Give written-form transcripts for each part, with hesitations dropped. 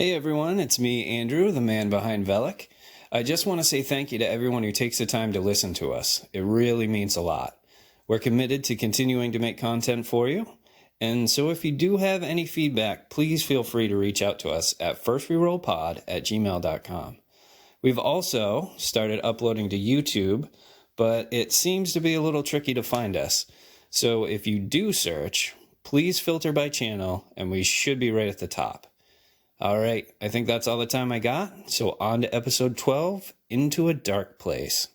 Hey everyone, it's me, Andrew, the man behind Velik. I just want to say thank you to everyone who takes the time to listen to us. It really means a lot. We're committed to continuing to make content for you, and so if you do have any feedback, please feel free to reach out to us at firstrerollpod@gmail.com. We've also started uploading to YouTube, but it seems to be a little tricky to find us. So if you do search, please filter by channel, and we should be right at the top. All right, I think that's all the time I got. So on to episode 12, Into a Dark Place.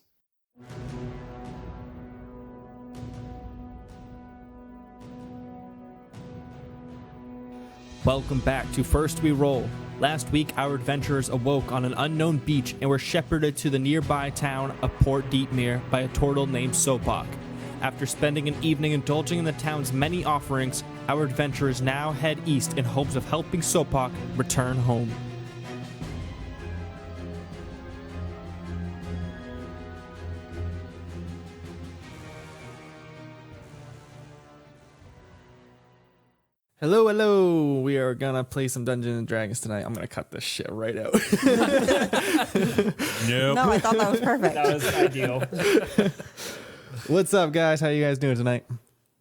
Welcome back to First We Roll. Last week, our adventurers awoke on an unknown beach and were shepherded to the nearby town of Port Deepmere by a turtle named Sopak. After spending an evening indulging in the town's many offerings, our adventurers now head east in hopes of helping Sopak return home. Hello. We are gonna play some Dungeons and Dragons tonight. I'm gonna cut this shit right out. Nope. No, I thought that was perfect. That was ideal. What's up, guys? How you guys doing tonight?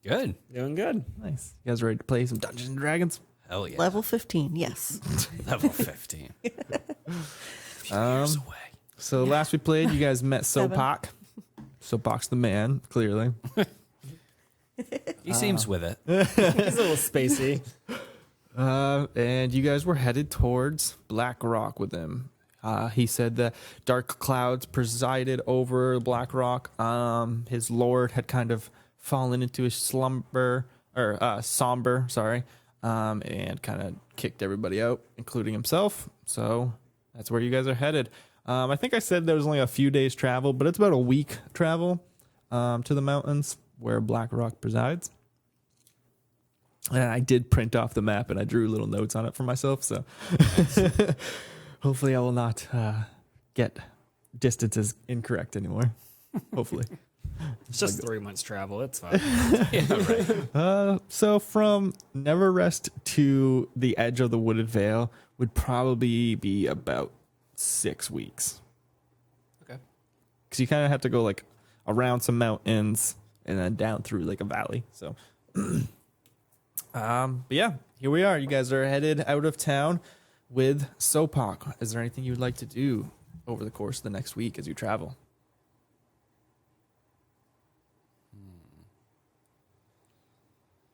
Good. Doing good. Nice. You guys ready to play some Dungeons and Dragons? Hell yeah. Level 15, yes. Level 15. Years away. So last we played, you guys met Seven. Sopak. Sopak's the man, clearly. He seems with it. He's a little spacey. And you guys were headed towards Blackrock with him. He said that dark clouds presided over Blackrock. His lord had kind of fallen into a somber, and kind of kicked everybody out, including himself. So that's where you guys are headed. I think I said there was only a few days travel, but it's about a week travel to the mountains where Blackrock presides. And I did print off the map and I drew little notes on it for myself. So hopefully I will not get distances incorrect anymore. Hopefully. It's just 3 months travel. It's fine. Yeah, right. So from Neverrest to the edge of the Wooded Vale would probably be about 6 weeks. Okay. Because you kind of have to go like around some mountains and then down through like a valley. So, but yeah, here we are. You guys are headed out of town with Sopak. Is there anything you would like to do over the course of the next week as you travel?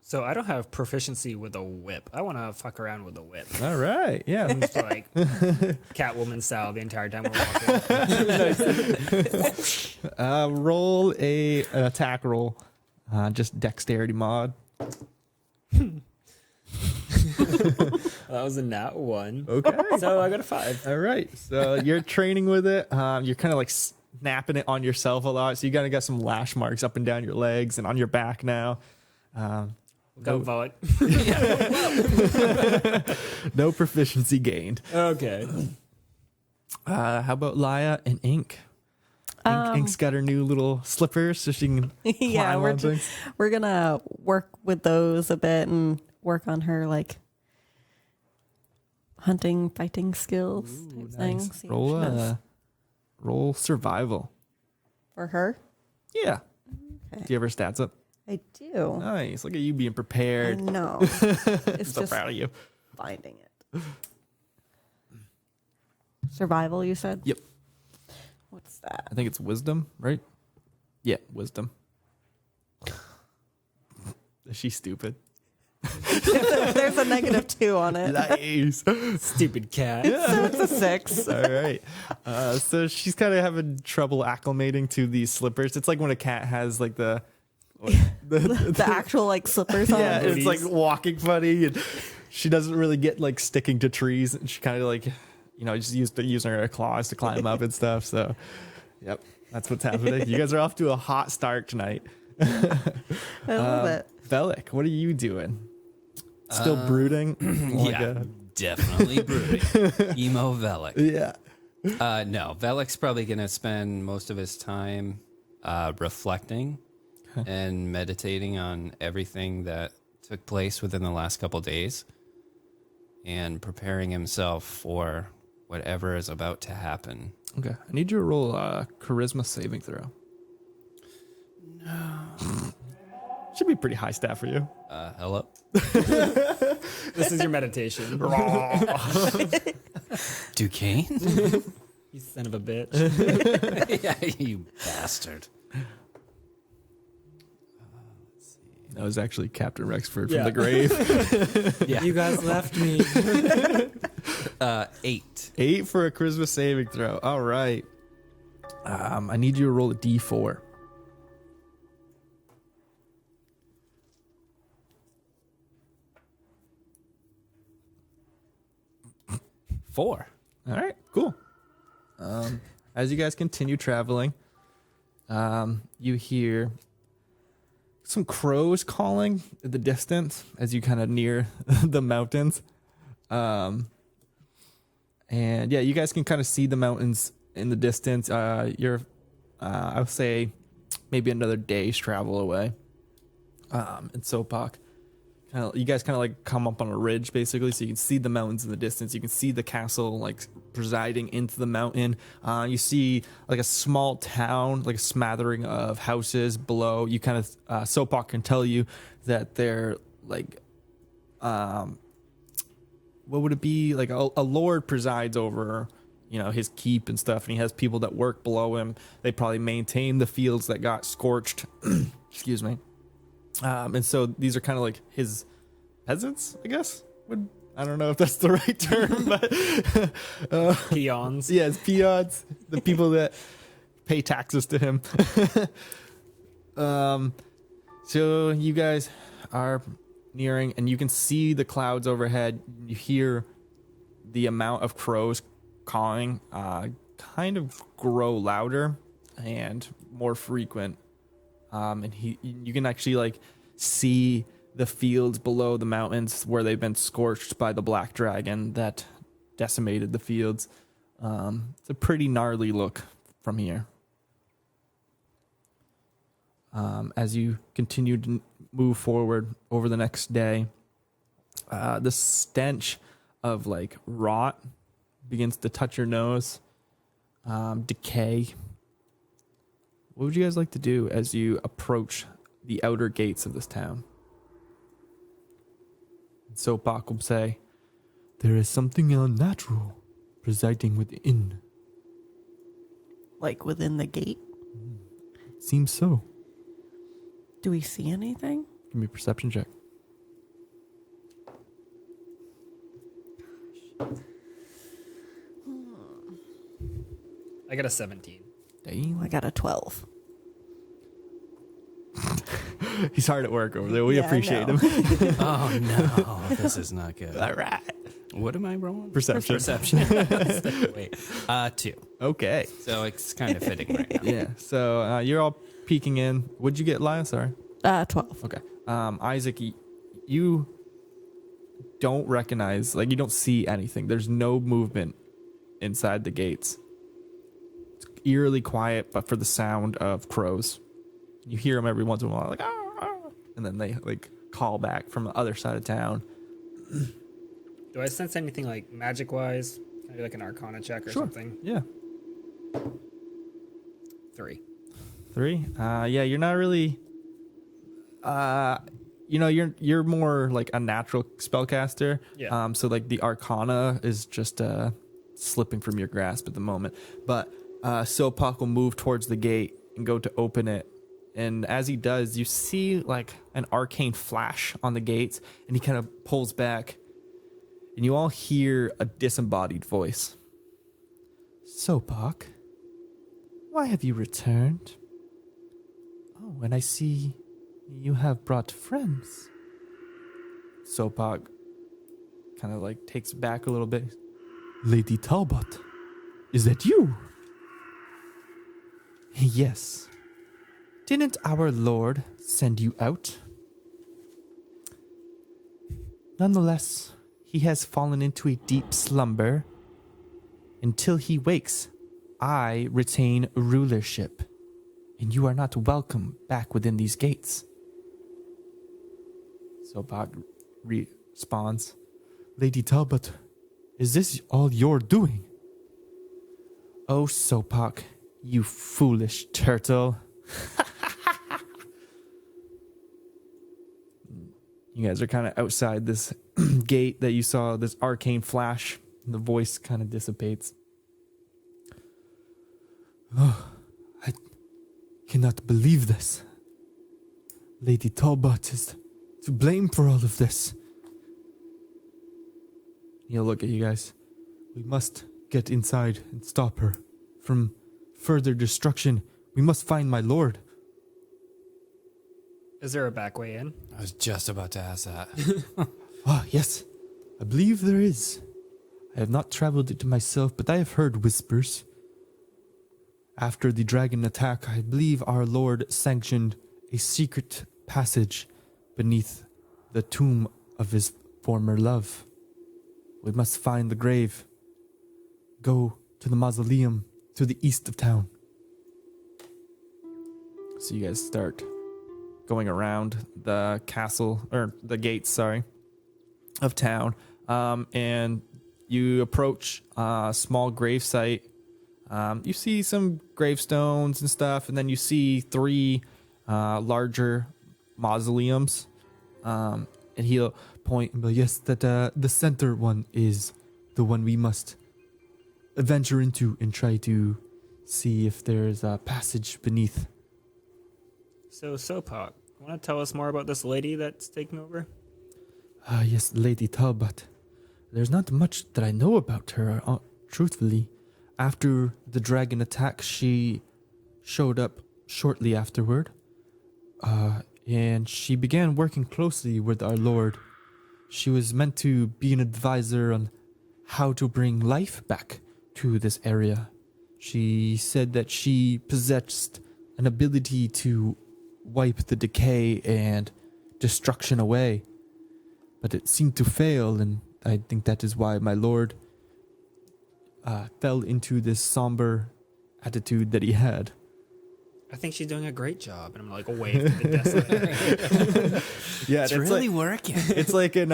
So I don't have proficiency with a whip. I want to fuck around with a whip. All right. Yeah. Just like Catwoman style the entire time we're walking. Roll an attack roll. Just dexterity mod. That was a nat 1. Okay. So I got a 5. All right. So you're training with it. You're kind of like snapping it on yourself a lot. So you got to get some lash marks up and down your legs and on your back now. Go Volley. No proficiency gained. Okay. How about Laya and Ink? Ink's got her new little slippers so she can Yeah, climb on things. we're gonna work with those a bit and work on her like hunting, fighting skills type thing. See what she does. Roll survival. For her. Yeah. Okay. Do you have her stats up? I do. Nice. Look at you being I prepared. know. It's So just proud of you. finding it. Survival, you said? Yep. What's that? I think it's wisdom, right? Yeah, wisdom. Is she stupid? There's a -2 on it. Nice. Stupid cat. So it's a 6. All right. So she's kind of having trouble acclimating to these slippers. It's like when a cat has like the actual like slippers on. yeah, it. it's like walking funny, and she doesn't really get like sticking to trees. And she kind of like, just using her claws to climb up and stuff. So, yep, that's what's happening. You guys are off to a hot start tonight. I love it. Velik, what are you doing? Still brooding? Yeah, definitely brooding. Emo Velik. Yeah. No, Velik's probably going to spend most of his time reflecting and meditating on everything that took place within the last couple days. and preparing himself for whatever is about to happen. Okay. I need you to roll a charisma saving throw. No. Should be pretty high stat for you. Hello? This is your meditation. Duquesne? You son of a bitch. Yeah, you bastard. That was actually Captain Rexford from Yeah. the grave. Yeah. You guys left me. 8. 8 for a charisma saving throw. All right. I need you to roll a d4. 4. All right, cool. As you guys continue traveling, you hear some crows calling in the distance as you kind of near the mountains. And yeah, you guys can kind of see the mountains in the distance. You're, I would say, maybe another day's travel away. In Sopak. You guys kind of like come up on a ridge basically, so you can see the mountains in the distance. You can see the castle like presiding into the mountain. You see like a small town, like a smattering of houses below. You kind of Sopak can tell you that they're like, what would it be? Like a lord presides over, his keep and stuff, and he has people that work below him. They probably maintain the fields that got scorched. Excuse me. And so these are kind of like his peasants, I guess. I don't know if that's the right term, but Peons. yeah, it's peons, the people that pay taxes to him. So you guys are nearing, and you can see the clouds overhead. You hear the amount of crows cawing kind of grow louder and more frequent. And you can actually like see the fields below the mountains where they've been scorched by the black dragon that decimated the fields. It's a pretty gnarly look from here. As you continue to move forward over the next day, the stench of like rot begins to touch your nose, decay. What would you guys like to do as you approach the outer gates of this town? So Bach will say, "There is something unnatural presiding within." Like within the gate? Seems so. Do we see anything? Give me a perception check. I got a 17. Dang. I got a 12. He's hard at work over there. We Yeah, I appreciate know. him. Oh, no. This is not good. All right. What am I rolling? Perception. Perception. Wait. 2. Okay. So it's kind of fitting right now. Yeah. So you're all peeking in. What'd you get, Lyle? Sorry. 12. Okay. Isaac, you don't recognize, like, you don't see anything. There's no movement inside the gates. It's eerily quiet, but for the sound of crows. You hear them every once in a while, like, ah, ah, and then they, like, call back from the other side of town. Do I sense anything like magic-wise? Can I do like an Arcana check or something? Yeah. 3. 3. Yeah, you're not really. You're more like a natural spellcaster. Yeah. So like the Arcana is just slipping from your grasp at the moment. But Sopak will move towards the gate and go to open it. And as he does, you see like an arcane flash on the gates, and he kind of pulls back, and you all hear a disembodied voice. Sopak, why have you returned? Oh, and I see you have brought friends. Sopak kind of like takes back a little bit. Lady Talbot, is that you? Yes. Didn't our Lord send you out? Nonetheless, he has fallen into a deep slumber. Until he wakes, I retain rulership, and you are not welcome back within these gates. So Bog responds, Lady Talbot, is this all you're doing? Oh, Sopak, you foolish turtle. You guys are kind of outside this gate that you saw, this arcane flash. And the voice kind of dissipates. Oh, I cannot believe this. Lady Talbot is to blame for all of this. He'll look at you guys. We must get inside and stop her from further destruction. We must find my lord. Is there a back way in? I was just about to ask that. Ah, yes. I believe there is. I have not traveled it myself, but I have heard whispers. After the dragon attack, I believe our lord sanctioned a secret passage beneath the tomb of his former love. We must find the grave. Go to the mausoleum to the east of town. So you guys start going around the castle, or the gates, of town. And you approach a small grave site. You see some gravestones and stuff, and then you see 3 larger mausoleums. And he'll point and be like, yes, that the center one is the one we must venture into and try to see if there's a passage beneath. So, Sopak, want to tell us more about this lady that's taking over? Yes, Lady Talbot. There's not much that I know about her, truthfully. After the dragon attack, she showed up shortly afterward. And she began working closely with our Lord. She was meant to be an advisor on how to bring life back to this area. She said that she possessed an ability to wipe the decay and destruction away. But it seemed to fail, and I think that is why my Lord fell into this somber attitude that he had. I think she's doing a great job. And I'm like, wave to the desolate. Yeah, It's really working. It's like in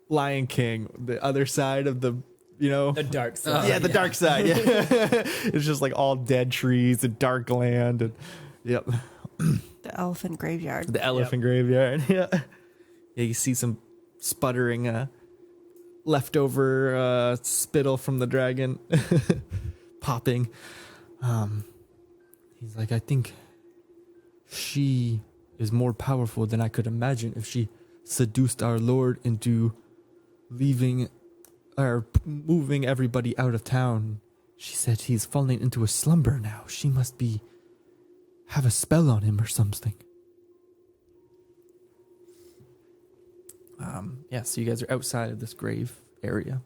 Lion King, the other side of the, The dark side. the dark side. Yeah, it's just like all dead trees and dark land, and yep, The elephant graveyard. the elephant graveyard. Yeah, yeah. You see some sputtering, leftover spittle from the dragon popping. He's like, I think she is more powerful than I could imagine if she seduced our Lord into leaving or moving everybody out of town. She said he's falling into a slumber now. She must have a spell on him or something. Yeah, so you guys are outside of this grave area.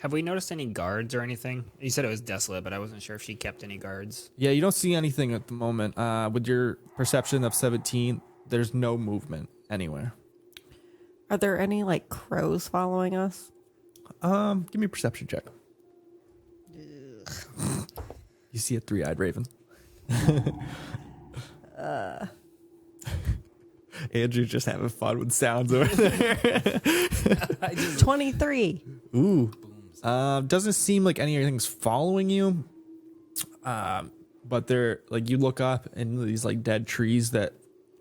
Have we noticed any guards or anything? You said it was desolate, but I wasn't sure if she kept any guards. Yeah, you don't see anything at the moment. With your perception of 17, there's no movement anywhere. Are there any like crows following us? Give me a perception check. You see a 3-eyed raven. Andrew's just having fun with sounds over there. 23. Ooh. Doesn't seem like anything's following you. But they're like, you look up and these like dead trees that,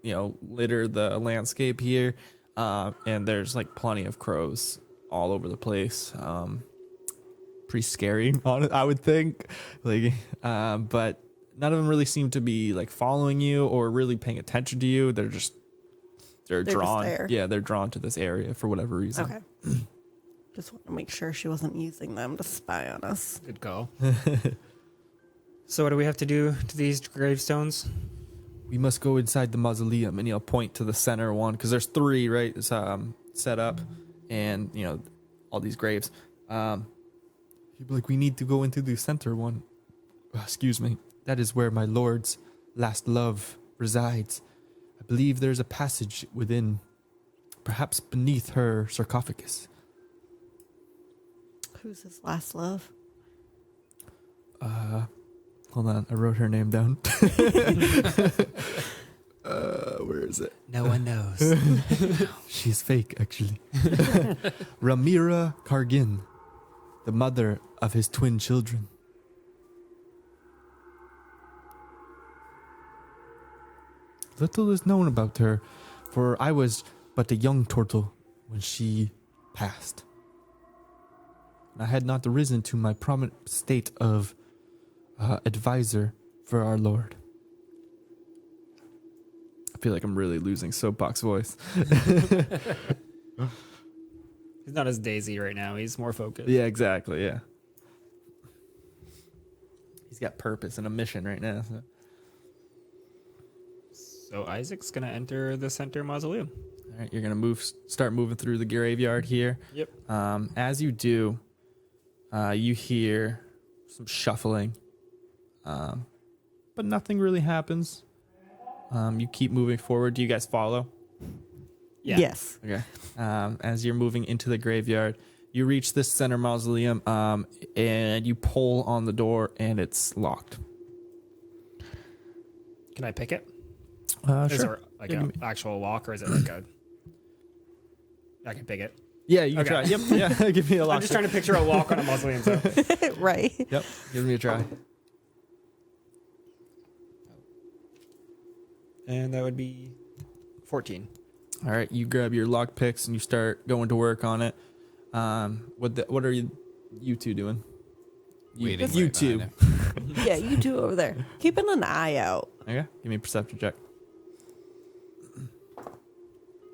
litter the landscape here. And there's like plenty of crows all over the place. Pretty scary, I would think. Like, but none of them really seem to be like following you or really paying attention to you. They're drawn. Just there. Yeah, they're drawn to this area for whatever reason. Okay. Just want to make sure she wasn't using them to spy on us. Good call. So what do we have to do to these gravestones? We must go inside the mausoleum, and he'll point to the center one because there's 3, right? It's set up, and all these graves. He'd be like, we need to go into the center one. Excuse me. That is where my lord's last love resides. I believe there's a passage within, perhaps beneath her sarcophagus. Who's his last love? Hold on, I wrote her name down. Where is it? No one knows. She's fake, actually. Ramira Kargin, the mother of his twin children. Little is known about her, for I was but a young turtle when she passed. I had not risen to my prominent state of advisor for our Lord. I feel like I'm really losing Soapbox voice. He's not as Daisy right now. He's more focused. Yeah, exactly, yeah. He's got purpose and a mission right now. So. So Isaac's going to enter the center mausoleum. All right, you're going to start moving through the graveyard here. Yep. As you do, you hear some shuffling, but nothing really happens. You keep moving forward. Do you guys follow? Yeah. Yes. Okay. As you're moving into the graveyard, you reach this center mausoleum, and you pull on the door, and it's locked. Can I pick it? Sure. Is there like an actual lock, or is it like a... I can pick it. Yeah, you can try. Yep. Yeah. Give me a lock. I'm just trying to picture a lock on a mausoleum. So. Right. Yep. Give me a try. And that would be 14. All right. You grab your lock picks and you start going to work on it. What are you two doing? Waiting You right two. behind him. Yeah, you two over there. Keeping an eye out. Okay. Give me a perception check.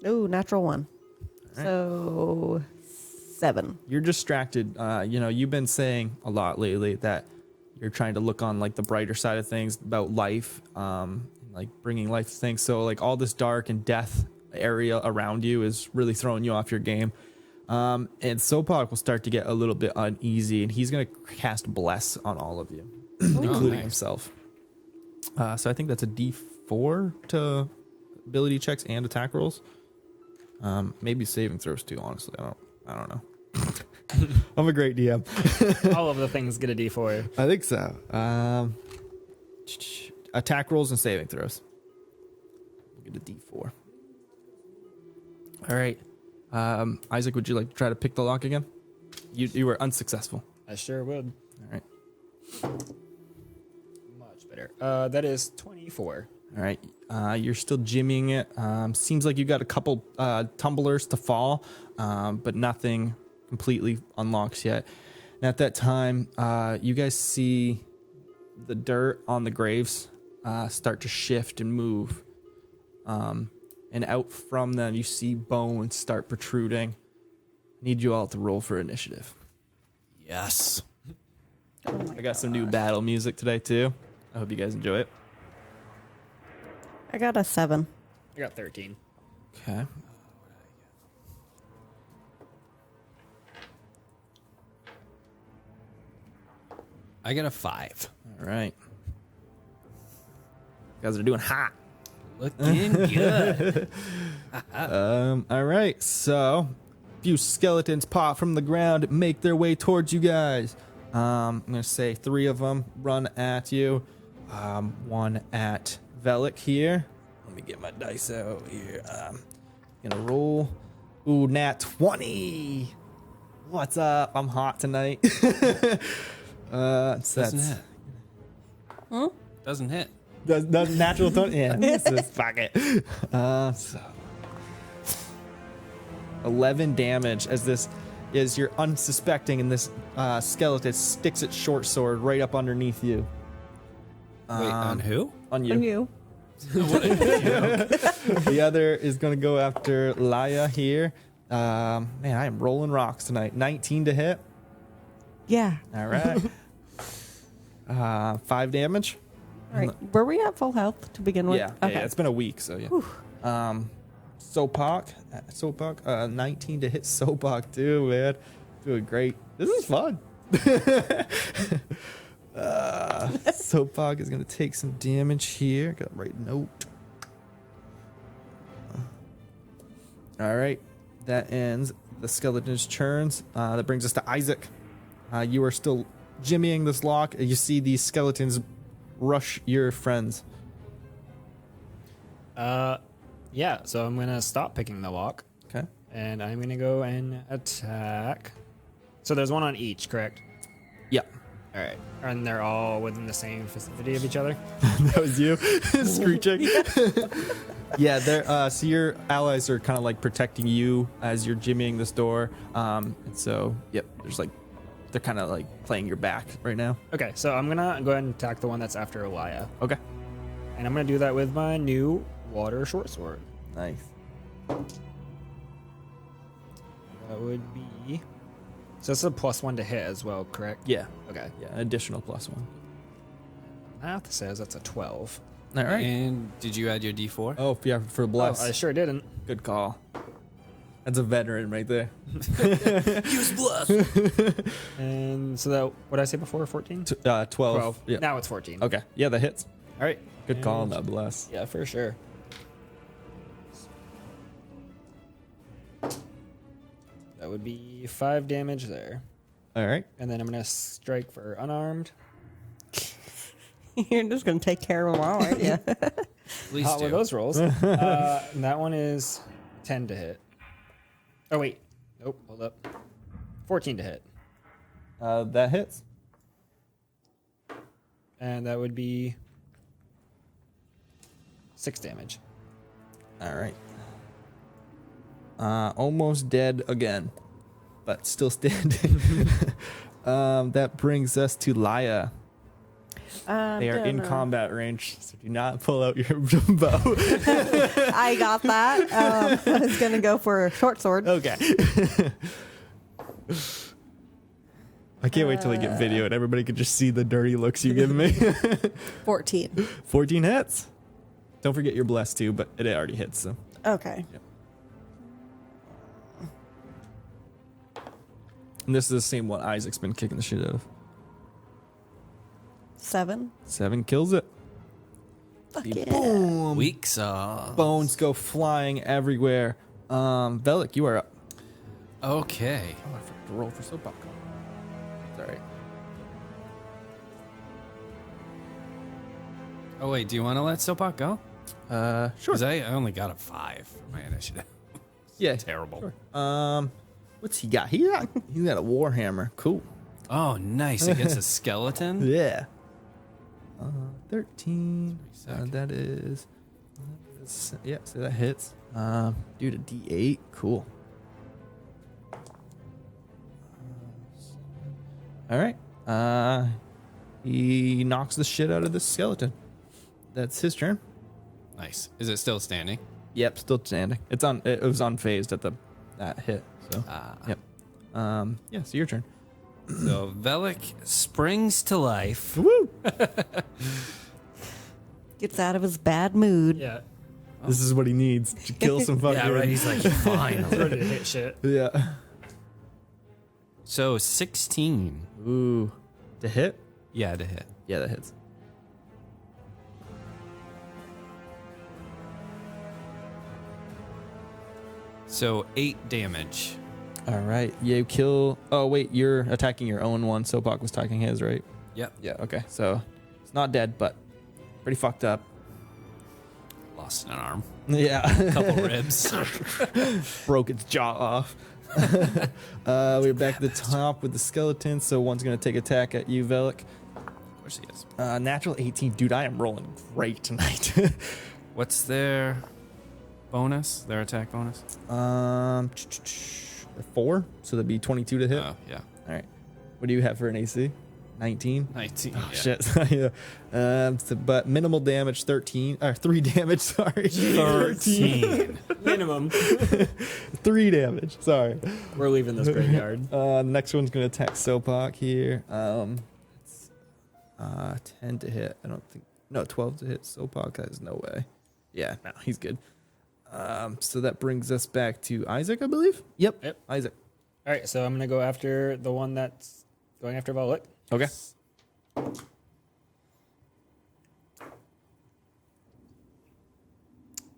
Ooh, natural 1. right. So 7. You're distracted. You've been saying a lot lately that you're trying to look on like the brighter side of things about life, like bringing life to things. So like all this dark and death area around you is really throwing you off your game. And Sopok will start to get a little bit uneasy, and he's going to cast Bless on all of you, including nice. himself. So I think that's a D4 to ability checks and attack rolls. Maybe saving throws too, honestly. I don't know. I'm a great DM. All of the things get a D4. I think so. Attack rolls and saving throws. We'll get a D4. All right. Isaac, would you like to try to pick the lock again? You were unsuccessful. I sure would. All right. Much better. That is 24. All right. You're still jimmying it. Seems like you got a couple tumblers to fall, but nothing completely unlocks yet. And at that time, you guys see the dirt on the graves start to shift and move. And out from them, you see bones start protruding. Need you all to roll for initiative. Yes. I got some new battle music today, too. I hope you guys enjoy it. I got a 7. I got 13. Okay. I got a 5. All right. You guys are doing hot. Looking good. All right. So, a few skeletons pop from the ground, make their way towards you guys. I'm going to say 3 of them run at you. One at Velik here. Let me get my dice out here. Gonna roll. Ooh, nat 20. What's up? I'm hot tonight. Doesn't hit. Doesn't hit. Does natural 20? Yeah, this is fuck it. So 11 damage as you're unsuspecting, and this skeleton sticks its short sword right up underneath you. Wait, on who? On you. And you. The other is going to go after Laya here. Man, I am rolling rocks tonight. 19 to hit. Yeah. All right. 5 damage. All right. Were we at full health to begin with? Yeah, Okay. yeah, it's been a week, so yeah. Sopak, 19 to hit Sopak too, man. Doing great. This is fun. Sopak is going to take some damage here. Got to write a note. All right. That ends the skeleton's turns. That brings us to Isaac. You are still jimmying this lock. You see these skeletons rush your friends. Yeah, so I'm gonna stop picking the lock, Okay. and I'm gonna go and attack. So there's one on each, correct? Yeah. All right, and they're all within the same vicinity of each other. That was you screeching. Yeah, they're so your allies are kind of like protecting you as you're jimmying this door. And so, yep, there's like they're kind of like playing your back right now. Okay, so I'm gonna go ahead and attack the one that's after Elia, Okay. and I'm gonna do that with my new water short sword. Nice. That would be. So it's a +1 to hit as well, correct? Yeah. Okay. Yeah, an additional +1. Math says that's a 12. All right. And did you add your D4? Oh, yeah, for bless. Oh, I sure didn't. Good call. That's a veteran right there. Use bluff. And so that, what did I say before? 14? 12. 12. Yeah. Now it's 14. Okay. Yeah, that hits. All right. Good call, And- no bless. Yeah, for sure. That would be 5 damage there. All right. And then I'm going to strike for unarmed. You're just gonna take care of them all, aren't you? Please Hot do. with those rolls. And that one is 10 to hit. Oh, wait. Nope. Hold up. 14 to hit. That hits. And that would be 6 damage. All right. Almost dead again, but still standing. That brings us to Laya. They are in combat range, so do not pull out your bow. I got that. I was gonna go for a short sword. Okay. I can't wait till we get video and everybody can just see the dirty looks you give me. 14. 14 hits. Don't forget your bless too, but it already hits. So. Okay. And this is the same one Isaac's been kicking the shit out of. 7. 7 kills it. Fuck yeah. Boom. Weak sauce. Bones go flying everywhere. Velik, you are up. Okay. Oh, I forgot to roll for soap opera. It's all right. Oh, wait. Do you want to let Soapok go? Sure. Because I only got a 5 for my initiative. Yeah. Terrible. Sure. What's he got? He's got a warhammer. Cool. Oh, nice. Against a skeleton? Yeah. 13. sick. That is. Yeah, so that hits. Dude, a D8. Cool. All right. He knocks the shit out of this skeleton. That's his turn. Nice. Is it still standing? Yep, still standing. It's on. It was unfazed at that hit. So. Yep. Yeah. So your turn. So Velik springs to life. Woo! Gets out of his bad mood. Yeah. This is what he needs to kill some fucking. Yeah, right. He's like, finally. Ready to hit shit. Yeah. So 16. Ooh. To hit? Yeah, to hit. Yeah, that hits. So 8 damage. All right. Yeah, you kill. Oh wait, you're attacking your own one. Sopak was attacking his, right? Yep. Yeah. Okay. So it's not dead, but pretty fucked up. Lost an arm. Yeah. Couple ribs. Broke its jaw off. We're back to the top with the skeleton. So one's gonna take attack at you, Velik. Of course he is. Natural 18. Dude, I am rolling great tonight. What's their bonus? Their attack bonus? 4. So that'd be 22 to hit. Oh, yeah. All right. What do you have for an AC? 19. 19. Oh yeah. shit. Yeah. But minimal damage 13 or 3 damage, sorry. 13. Minimum. 3 damage. Sorry. We're leaving this graveyard. The next one's gonna attack Sopak here. It's 10 to hit. I don't think 12 to hit Sopak. There's no way. Yeah, no, he's good. So that brings us back to Isaac, I believe. Yep. Isaac. All right, so I'm going to go after the one that's going after Velik. Okay.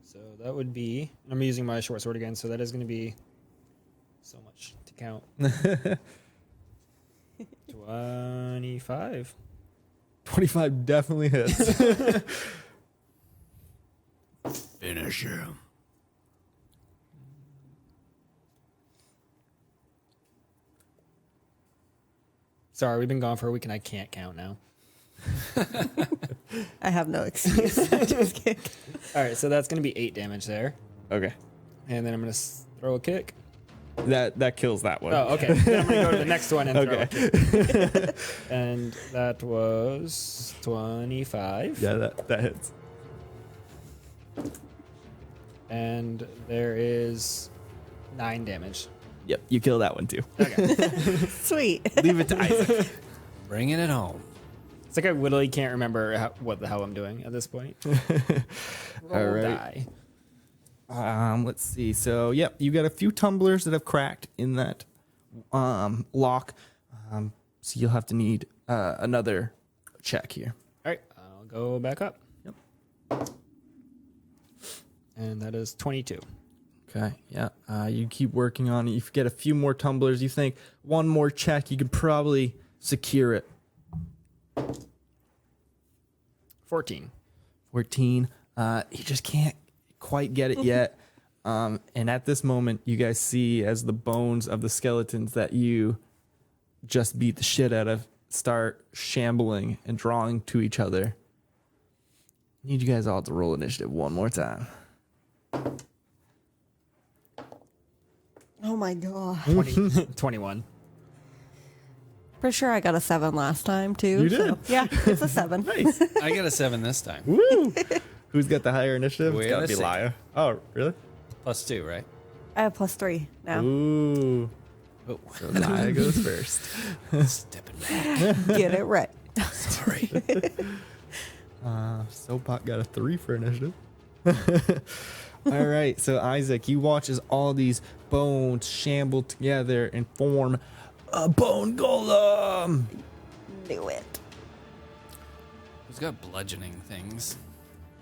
So that would be, I'm using my short sword again, so that is going to be so much to count. 25. 25 definitely hits. Finish him. Sorry, we've been gone for a week and I can't count now. I have no excuse. I just can't. All right, so that's going to be 8 damage there. Okay. And then I'm going to throw a kick. That kills that one. Oh, okay. Then I'm going to go to the next one and throw a Okay. kick. And that was 25. Yeah, that hits. And there is 9 damage. Yep, you kill that one too. Okay. Sweet. Leave it to Isaac. Bringing it home. It's like I literally can't remember what the hell I'm doing at this point. Roll All right. die. Let's see. So, yep, you got a few tumblers that have cracked in that lock. So you'll have to need another check here. All right, I'll go back up. Yep. And that is 22. Okay, yeah. You keep working on it. You get a few more tumblers. You think one more check, you could probably secure it. 14. 14. You just can't quite get it yet. And at this moment, you guys see as the bones of the skeletons that you just beat the shit out of start shambling and drawing to each other. Need you guys all to roll initiative one more time. Oh my god. 21. Pretty sure I got a 7 last time too. You did? So, yeah, it's a 7. Nice. I got a 7 this time. Woo! Who's got the higher initiative? We It's have gotta a be 6. Laya. Oh, really? +2, right? I have +3 now. Ooh. Oh, So Laya goes first. stepping back. Get it right. Sorry. Soapot got a 3 for initiative. All right, so Isaac, you watch as all these bones shamble together and form a bone golem. Knew it. Who's got bludgeoning things?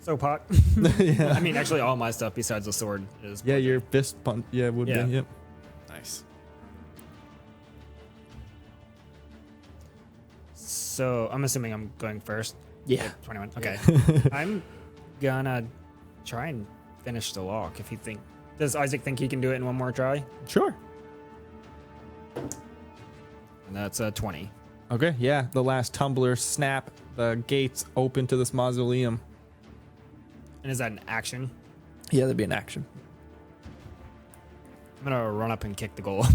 So pot. Yeah. I mean, actually, all my stuff besides the sword is. Yeah, your fist punch. Yeah, would Yeah. be. Yep. Nice. So I'm assuming I'm going first. Yeah. 21. Okay. I'm gonna try and finish the lock. If you think, does Isaac think he can do it in one more try? Sure. And that's a 20. Okay. Yeah. The last tumbler snap. The gates open to this mausoleum. And is that an action? Yeah, that'd be an action. I'm gonna run up and kick the goal.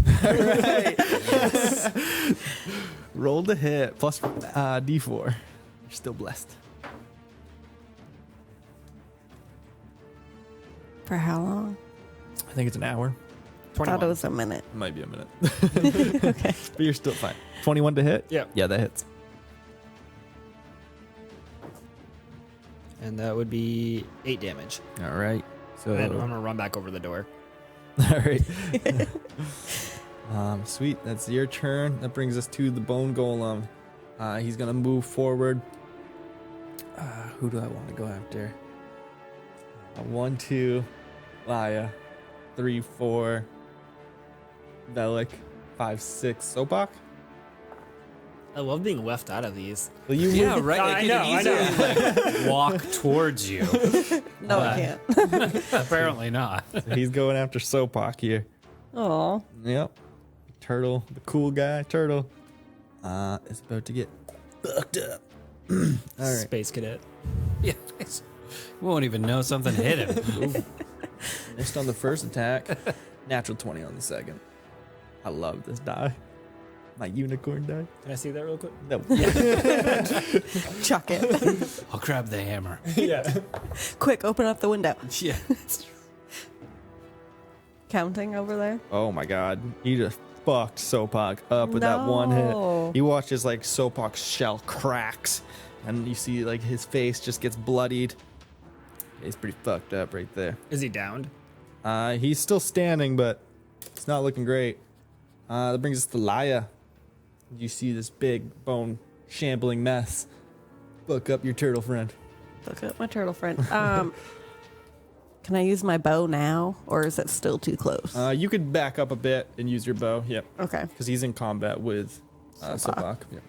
Roll the hit plus D4. You're still blessed. For how long? I think it's an hour. Thought 21. it was a minute. It might be a minute. Okay. But you're still fine. 21 to hit? Yeah. Yeah, that hits. And that would be 8 damage. All right. So And then I'm gonna run back over the door. all right. Sweet. That's your turn. That brings us to the bone golem. He's gonna move forward. Who do I want to go after? 1, 2, Laya. 3, 4, Velik. 5, 6, Sopak. I love being left out of these. Well, you Yeah, moved- right. I They know, could I easily like, walk towards you. No, I can't. Apparently not. He's going after Sopak here. Oh. Yep. Turtle, the cool guy, Turtle, is about to get fucked up. All right. Space cadet. Yeah. You won't even know something hit him. Missed on the first attack. Natural 20 on the second. I love this die. My unicorn die. Can I see that real quick? No. Chuck it. I'll grab the hammer. Yeah. Quick, open up the window. Yeah. Counting over there. Oh my god. He just fucked Sopak up with that one No. hit. You watch as like Sopak's shell cracks and you see like his face just gets bloodied. He's pretty fucked up right there. Is he downed? He's still standing, but it's not looking great. That brings us to Laya. You see this big bone shambling mess. Fuck up your turtle friend. Look at my turtle friend. Can I use my bow now, or is it still too close? You could back up a bit and use your bow. Yep. Okay. Because he's in combat with Sopak. Sopak. Yep.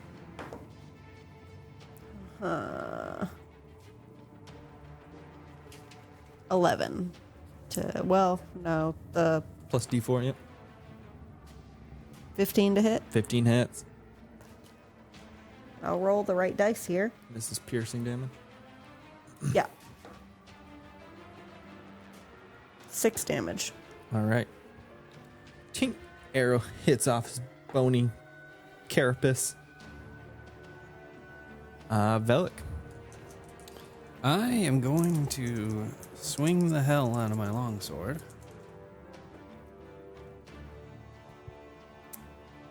11. No, the Plus D4. Yep. 15 to hit. 15 hits. I'll roll the right dice here. This is piercing damage. Yeah. 6 damage. All right. Tink. Arrow hits off his bony carapace. Velik. I am going to swing the hell out of my longsword.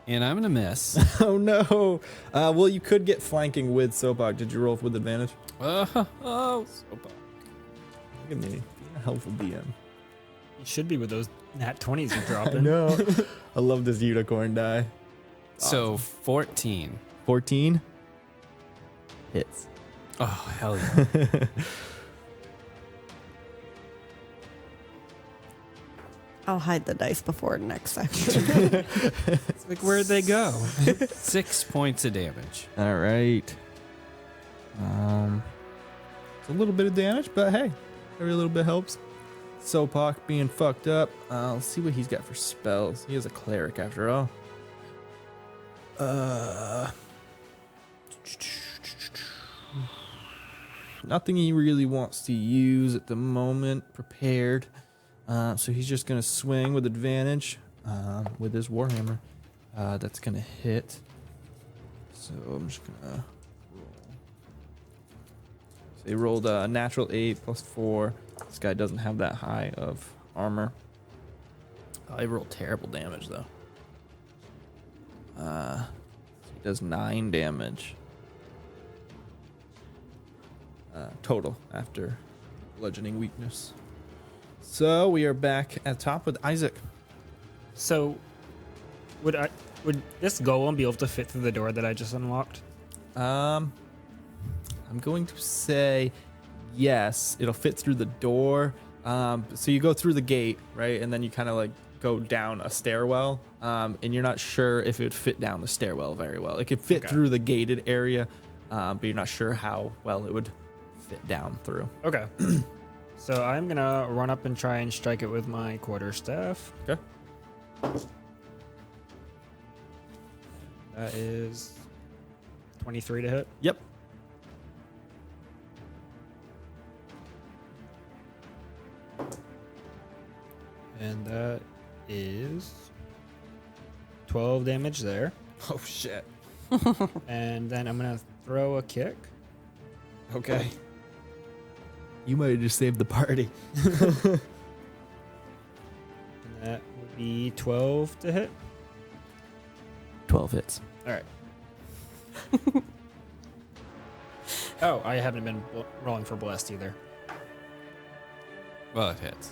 And I'm going to miss. Oh, no. Well, you could get flanking with Sobok. Did you roll with advantage? Oh, so bad. Look at me. Being a helpful DM. You should be with those nat 20s you're I dropping. know. I love this unicorn die. So 14. 14 hits. Oh, hell yeah. I'll hide the dice before next section. It's like, where'd they go? 6 points of damage. All right. It's a little bit of damage, but hey, every little bit helps. Sopak being fucked up. Let's see what he's got for spells. He is a cleric after all. Nothing he really wants to use at the moment. Prepared. So he's just going to swing with advantage with his Warhammer. That's going to hit. So I'm just going to roll. So he rolled a natural 8 plus 4. This guy doesn't have that high of armor. He rolled terrible damage, though. So he does 9 damage. Total after bludgeoning weakness. So we are back at top with Isaac. So, would this golem be able to fit through the door that I just unlocked? I'm going to say yes. It'll fit through the door. So you go through the gate, right, and then you kind of like go down a stairwell. And you're not sure if it would fit down the stairwell very well. It could fit through the gated area, but you're not sure how well it would fit down through. Okay. So I'm gonna run up and try and strike it with my quarterstaff. Okay. That is 23 to hit. Yep. And that is 12 damage there. Oh shit. And then I'm gonna throw a kick. Okay. You might have just saved the party. And that would be 12 to hit. 12 hits. All right. Oh, I haven't been rolling for blessed either. Well, it hits.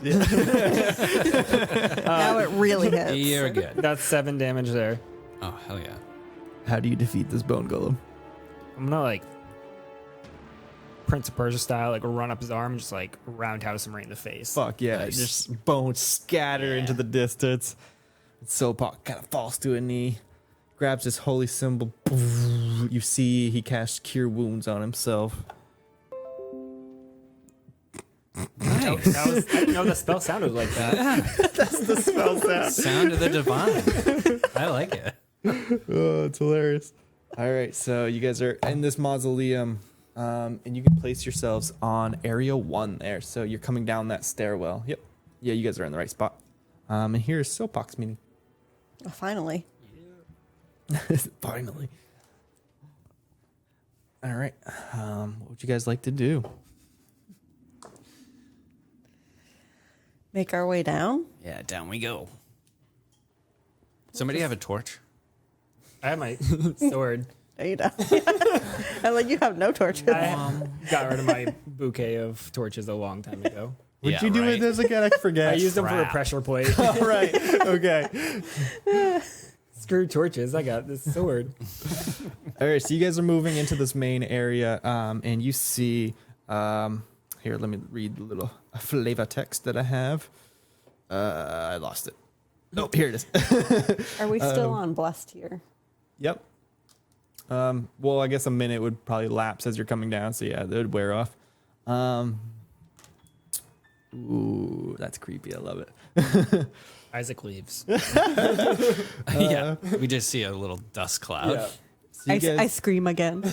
Now it really hits. You're good. That's 7 damage there. Oh, hell yeah. How do you defeat this bone golem? I'm gonna like Prince of Persia style, like run up his arm and just like roundhouse him right in the face. Fuck yeah. Nice. Just bones scatter into the distance. Sopak kind of falls to a knee, grabs his holy symbol. You see he casts Cure Wounds on himself. Nice. I didn't know the spell sounded like that. That's the spell sound. Sound of the divine. I like it. Oh, it's hilarious. All right, so you guys are in this mausoleum, and you can place yourselves on area 1 there. So you're coming down that stairwell. Yep. Yeah, you guys are in the right spot. And here's Soapbox meeting. Oh, finally. Finally. All right. What would you guys like to do? Make our way down. Yeah, down we go. Somebody have a torch? I have my sword. There you go. I'm like, you have no torches. I got rid of my bouquet of torches a long time ago. What'd Yeah, you do right. with this again? I forget. I used them for a crap. pressure plate. All right. Okay. Screw torches. I got this sword. All right. So you guys are moving into this main area, and you see. Here, let me read the little flavor text that I have. I lost it. Oh, here it is. Are we still on blessed here? Yep. Well, I guess a minute would probably lapse as you're coming down, so yeah, it would wear off. Ooh, that's creepy. I love it. Isaac leaves. Yeah. We just see a little dust cloud. Yeah. So you guys, I scream again.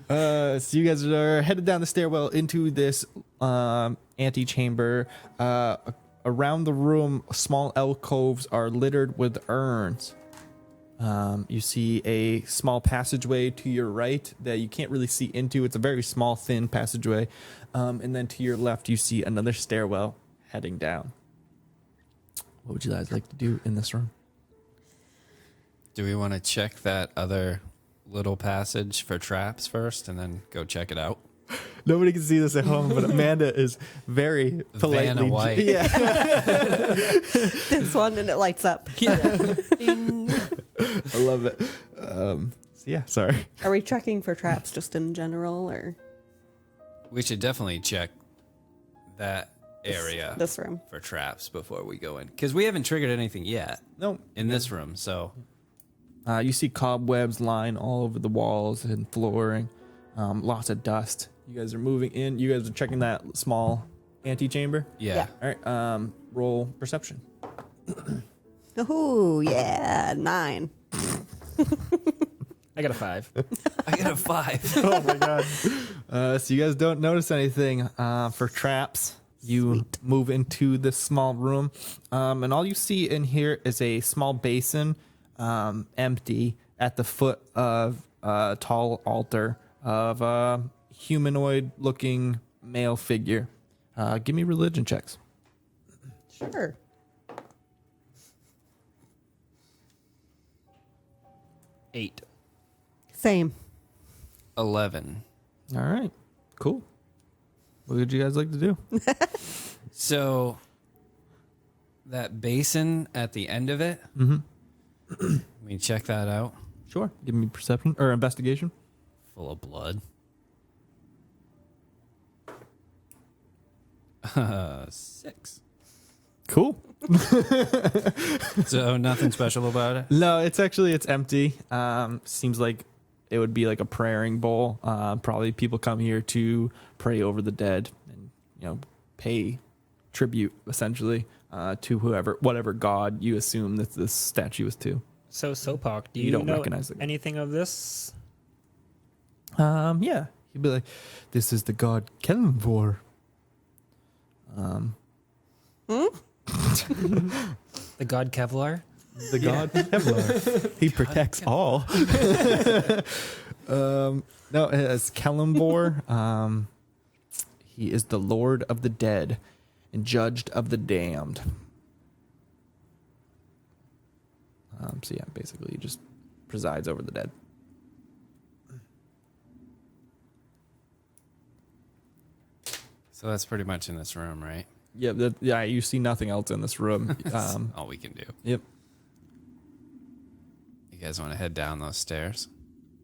so you guys are headed down the stairwell into this antechamber. Around the room, small alcoves are littered with urns. You see a small passageway to your right that you can't really see into. It's a very small, thin passageway. And then to your left, you see another stairwell heading down. What would you guys like to do in this room? Do we want to check that other little passage for traps first and then go check it out? Nobody can see this at home, but Amanda is very politely. Vanna White. Yeah. This one, and it lights up. Yeah. I love it. So yeah, sorry. Are we checking for traps just in general, or We should definitely check that area this room? for traps before we go in. Because we haven't triggered anything yet No. in this room, so... You see cobwebs lying all over the walls and flooring. Lots of dust. You guys are moving in. You guys are checking that small antechamber. Yeah. All right. Roll perception. Oh yeah, 9. I got a 5. I got a 5. Oh my god. So you guys don't notice anything for traps. You move into this small room, and all you see in here is a small basin, empty, at the foot of a tall altar of a humanoid-looking male figure. Give me religion checks. Sure. Eight. Same. 11. All right. Cool. What would you guys like to do? So, that basin at the end of it, we check that out. Sure. Give me perception or investigation. Full of blood. 6. Cool. So nothing special about it? No, it's empty. Seems like it would be like a praying bowl. Probably people come here to pray over the dead and, pay tribute essentially to whatever god you assume that this statue is to. So Sopak, do You you don't know recognize it. anything of this? Yeah. He'd be like, this is the god Kellenvor. The god Kevlar? The god Kevlar. He protects all. No, it's Kellenvor. He is the Lord of the dead and judged of the damned. So yeah, basically he just presides over the dead. So that's pretty much in this room, right? Yeah, you see nothing else in this room. That's all we can do. Yep. You guys want to head down those stairs?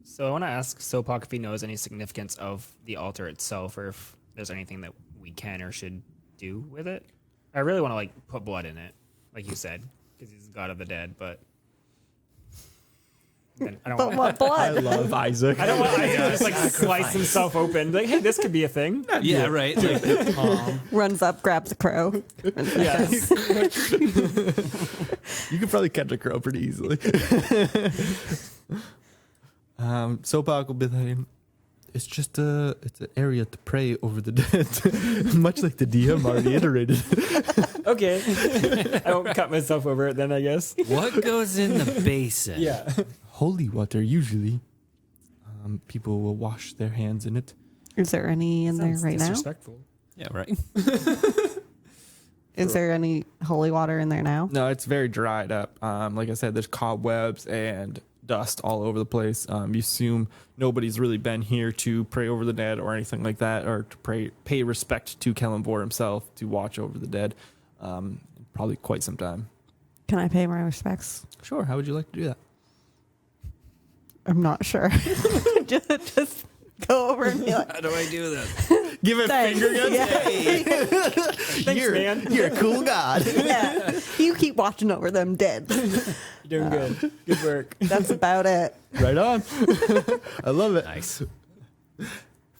So I want to ask Sopak if he knows any significance of the altar itself, or if there's anything that we can or should do with it. I really want to put blood in it, like you said, because he's the god of the dead. But then I don't But want. what I blood? love Isaac. I don't want Isaac to just slice himself open. Like, hey, this could be a thing. Yeah, right. Like, Runs up, grabs a crow. Yes. You could probably catch a crow pretty easily. Sopak will be like, it's just it's an area to pray over the dead, much like the DM already iterated. Okay. I won't cut myself over it then, I guess. what goes in the basin? Yeah. Holy water, usually. People will wash their hands in it. Is there any in there Sounds right now? disrespectful. Yeah, right. Is there any holy water in there now? No, it's very dried up. Like I said, there's cobwebs and dust all over the place. You assume nobody's really been here to pray over the dead or anything like that, or to pay respect to Kellenvor himself, to watch over the dead. Probably quite some time. Can I pay my respects? Sure. How would you like to do that? I'm not sure. just go over and be like, How do I do this? Give it thanks. Thanks, man. You're a cool god. Yeah. You keep watching over them dead. You're doing good. Good work. That's about it. Right on. I love it. Nice.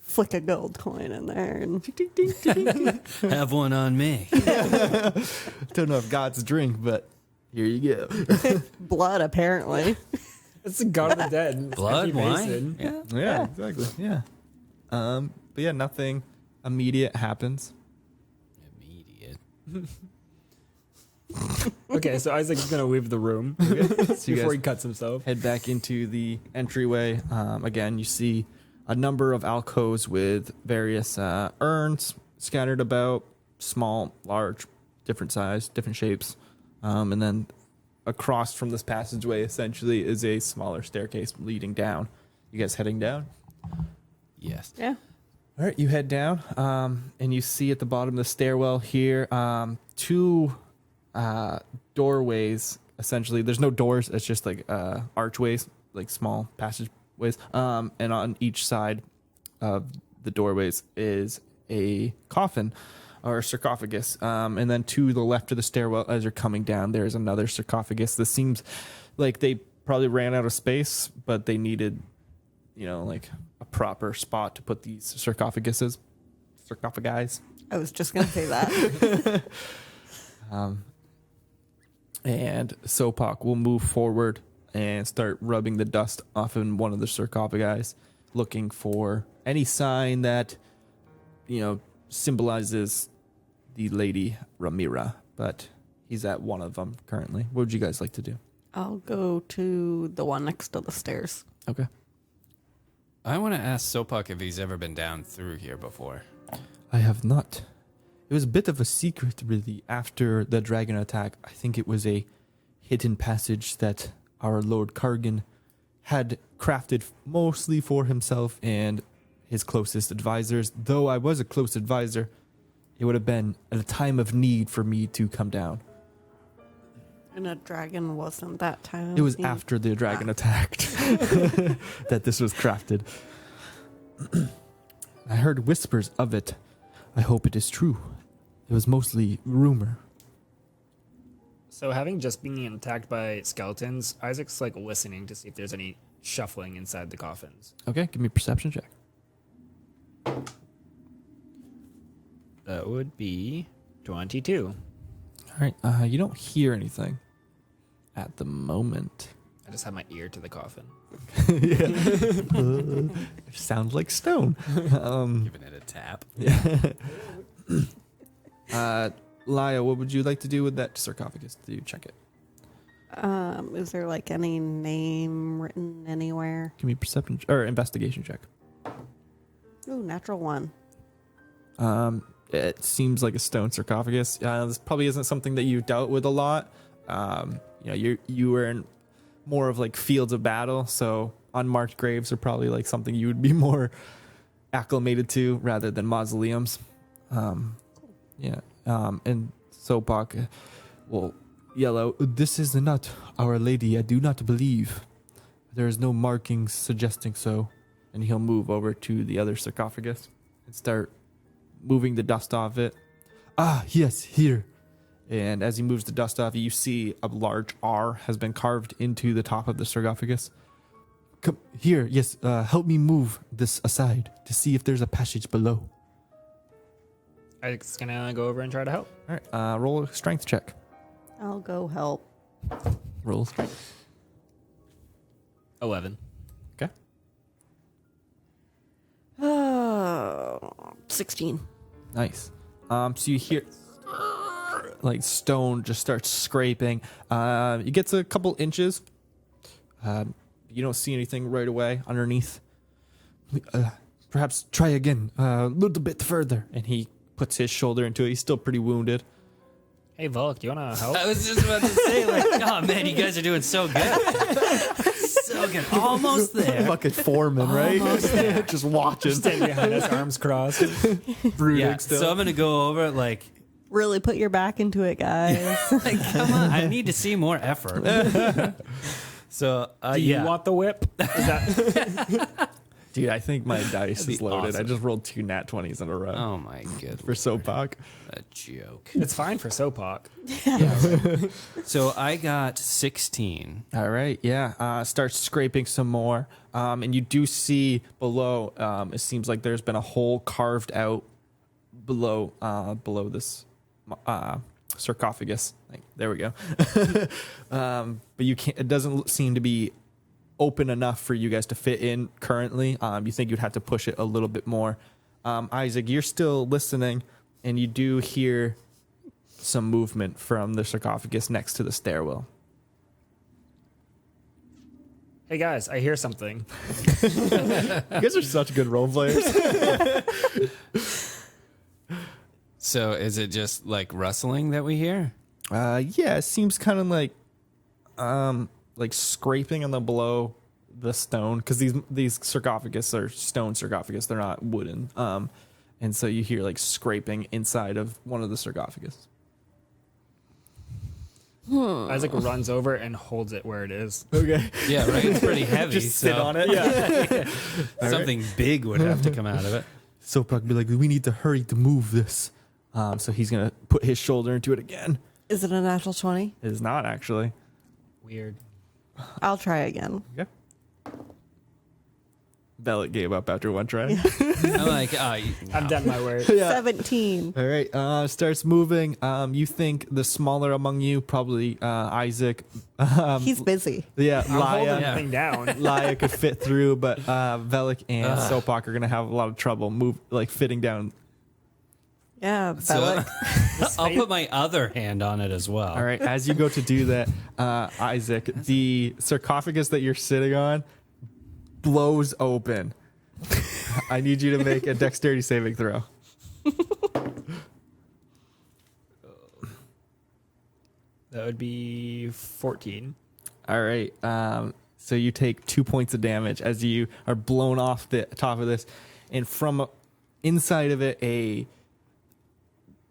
Flick a gold coin in there and Have one on me. Don't know if God's drink, but here you go. blood apparently. It's the god of the dead. Blood, Empty wine. basin. Yeah. Yeah, exactly. Yeah. But yeah, nothing immediate happens. Immediate. Okay, so Isaac's gonna leave the room So you before guys he cuts himself. head back into the entryway. Again, you see a number of alcoves with various urns scattered about, small, large, different size, different shapes. And then across from this passageway, essentially, is a smaller staircase leading down. You guys heading down? Yes. Yeah. All right, you head down, and you see at the bottom of the stairwell here two doorways. Essentially, there's no doors. It's just like archways, like small passageways. And on each side of the doorways is a coffin or sarcophagus. And then to the left of the stairwell, as you're coming down, there is another sarcophagus. This seems like they probably ran out of space, but they needed, like a proper spot to put these sarcophagi. I was just going to say that. And Sopak will move forward and start rubbing the dust off in one of the sarcophagi, looking for any sign that, symbolizes the Lady Ramira. But he's at one of them currently. What would you guys like to do? I'll go to the one next to the stairs. Okay. I want to ask Sopak if he's ever been down through here before. I have not. It was a bit of a secret, really, after the dragon attack. I think it was a hidden passage that our Lord Kargan had crafted mostly for himself and his closest advisors. Though I was a close advisor, it would have been at a time of need for me to come down. And a dragon wasn't that time. It was after the dragon attacked that this was crafted. I heard whispers of it. I hope it is true. It was mostly rumor. So having just been attacked by skeletons, Isaac's like listening to see if there's any shuffling inside the coffins. Okay, give me a perception check. That would be 22. All right, you don't hear anything at the moment. I just have my ear to the coffin. Sounds like stone. Giving it a tap. Laya, what would you like to do with that sarcophagus? Do you check it? Is there like any name written anywhere? Give me a perception or investigation check. Ooh, natural one. It seems like a stone sarcophagus. This probably isn't something that you've dealt with a lot. You were in more of like fields of battle, so unmarked graves are probably like something you would be more acclimated to rather than mausoleums. And Sopak will yell out, "This is not Our Lady. I do not believe. There is no markings suggesting so." And he'll move over to the other sarcophagus and start moving the dust off it. Ah, yes, here. And as he moves the dust off, you see a large R has been carved into the top of the sarcophagus. Come here, yes, help me move this aside to see if there's a passage below. Isaac's gonna go over and try to help. All right, roll a strength check. I'll go help. Roll strength. 11. Okay. 16. Nice. So you hear like stone just starts scraping. It gets a couple inches. You don't see anything right away underneath. Perhaps try again, a little bit further. And he puts his shoulder into it. He's still pretty wounded. Hey, Volk, do you wanna help? I was just about to say, oh man, you guys are doing so good. So good. Almost there. Fucking foreman, right? Just watching. Standing behind us, arms crossed. Brooding Yeah, still. so I'm going to go over Really put your back into it, guys. come on, I need to see more effort. So, Do you want the whip? Is that Dude, I think my dice That'd be is loaded. awesome. I just rolled 2 nat 20s in a row Oh my goodness. for Sopak. A joke. It's fine for Sopak. So I got 16. All right, yeah. Starts scraping some more. And you do see below, it seems like there's been a hole carved out below this sarcophagus. There we go. But you can't. It doesn't seem to be open enough for you guys to fit in currently. You think you'd have to push it a little bit more. Isaac, you're still listening, and you do hear some movement from the sarcophagus next to the stairwell. Hey guys, I hear something. You guys are such good role players. So is it just like rustling that we hear? Yeah, it seems kind of like scraping on the below the stone, because these sarcophagus are stone sarcophagus, they're not wooden. And so you hear like scraping inside of one of the sarcophagus. Isaac runs over and holds it where it is. Okay. Yeah, right. It's pretty heavy. Just sit on it. Yeah. Something big would have to come out of it. So Puck be like, we need to hurry to move this. So he's gonna put his shoulder into it again. Is it a natural 20? It is not actually. Weird. I'll try again. Okay. Bellet gave up after one try. I'm like, I've done my work. 17. All right. Starts moving. You think the smaller among you, probably Isaac. He's busy. Yeah, I'm holding Laya. the thing down. Laya could fit through, but Velik and Sopak are gonna have a lot of trouble fitting down. Yeah, so Bellic. I'll put my other hand on it as well. All right. As you go to do that, Isaac, the sarcophagus that you're sitting on blows open. I need you to make a dexterity saving throw. That would be 14. All right. So you take 2 points of damage as you are blown off the top of this, and from inside of it, a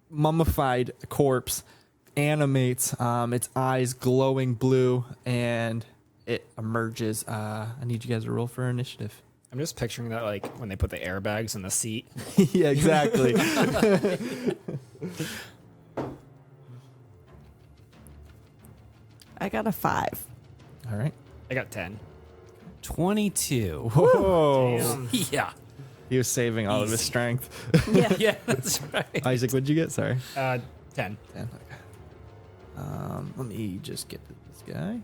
mummified corpse animates, its eyes glowing blue, and it emerges. I need you guys to roll for initiative. I'm just picturing that like when they put the airbags in the seat. Yeah, exactly. I got a 5. All right. I got 10. 22. Whoa. Damn. Yeah. He was saving all of his Easy. strength. Yeah. Yeah, that's right. Isaac, what'd you get? Sorry. 10. 10. Okay. Let me just get this guy.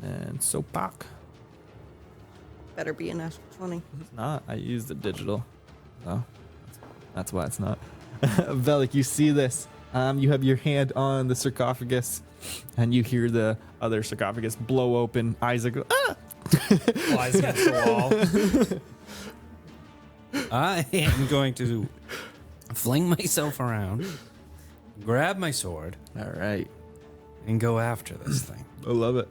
And Sopak. Better be a natural 20. It's not. I used the digital. So that's why it's not. Velik, you see this. You have your hand on the sarcophagus, and you hear the other sarcophagus blow open. Isaac goes, ah! Flies against the wall. I am going to fling myself around, grab my sword, All right. and go after this thing. I love it.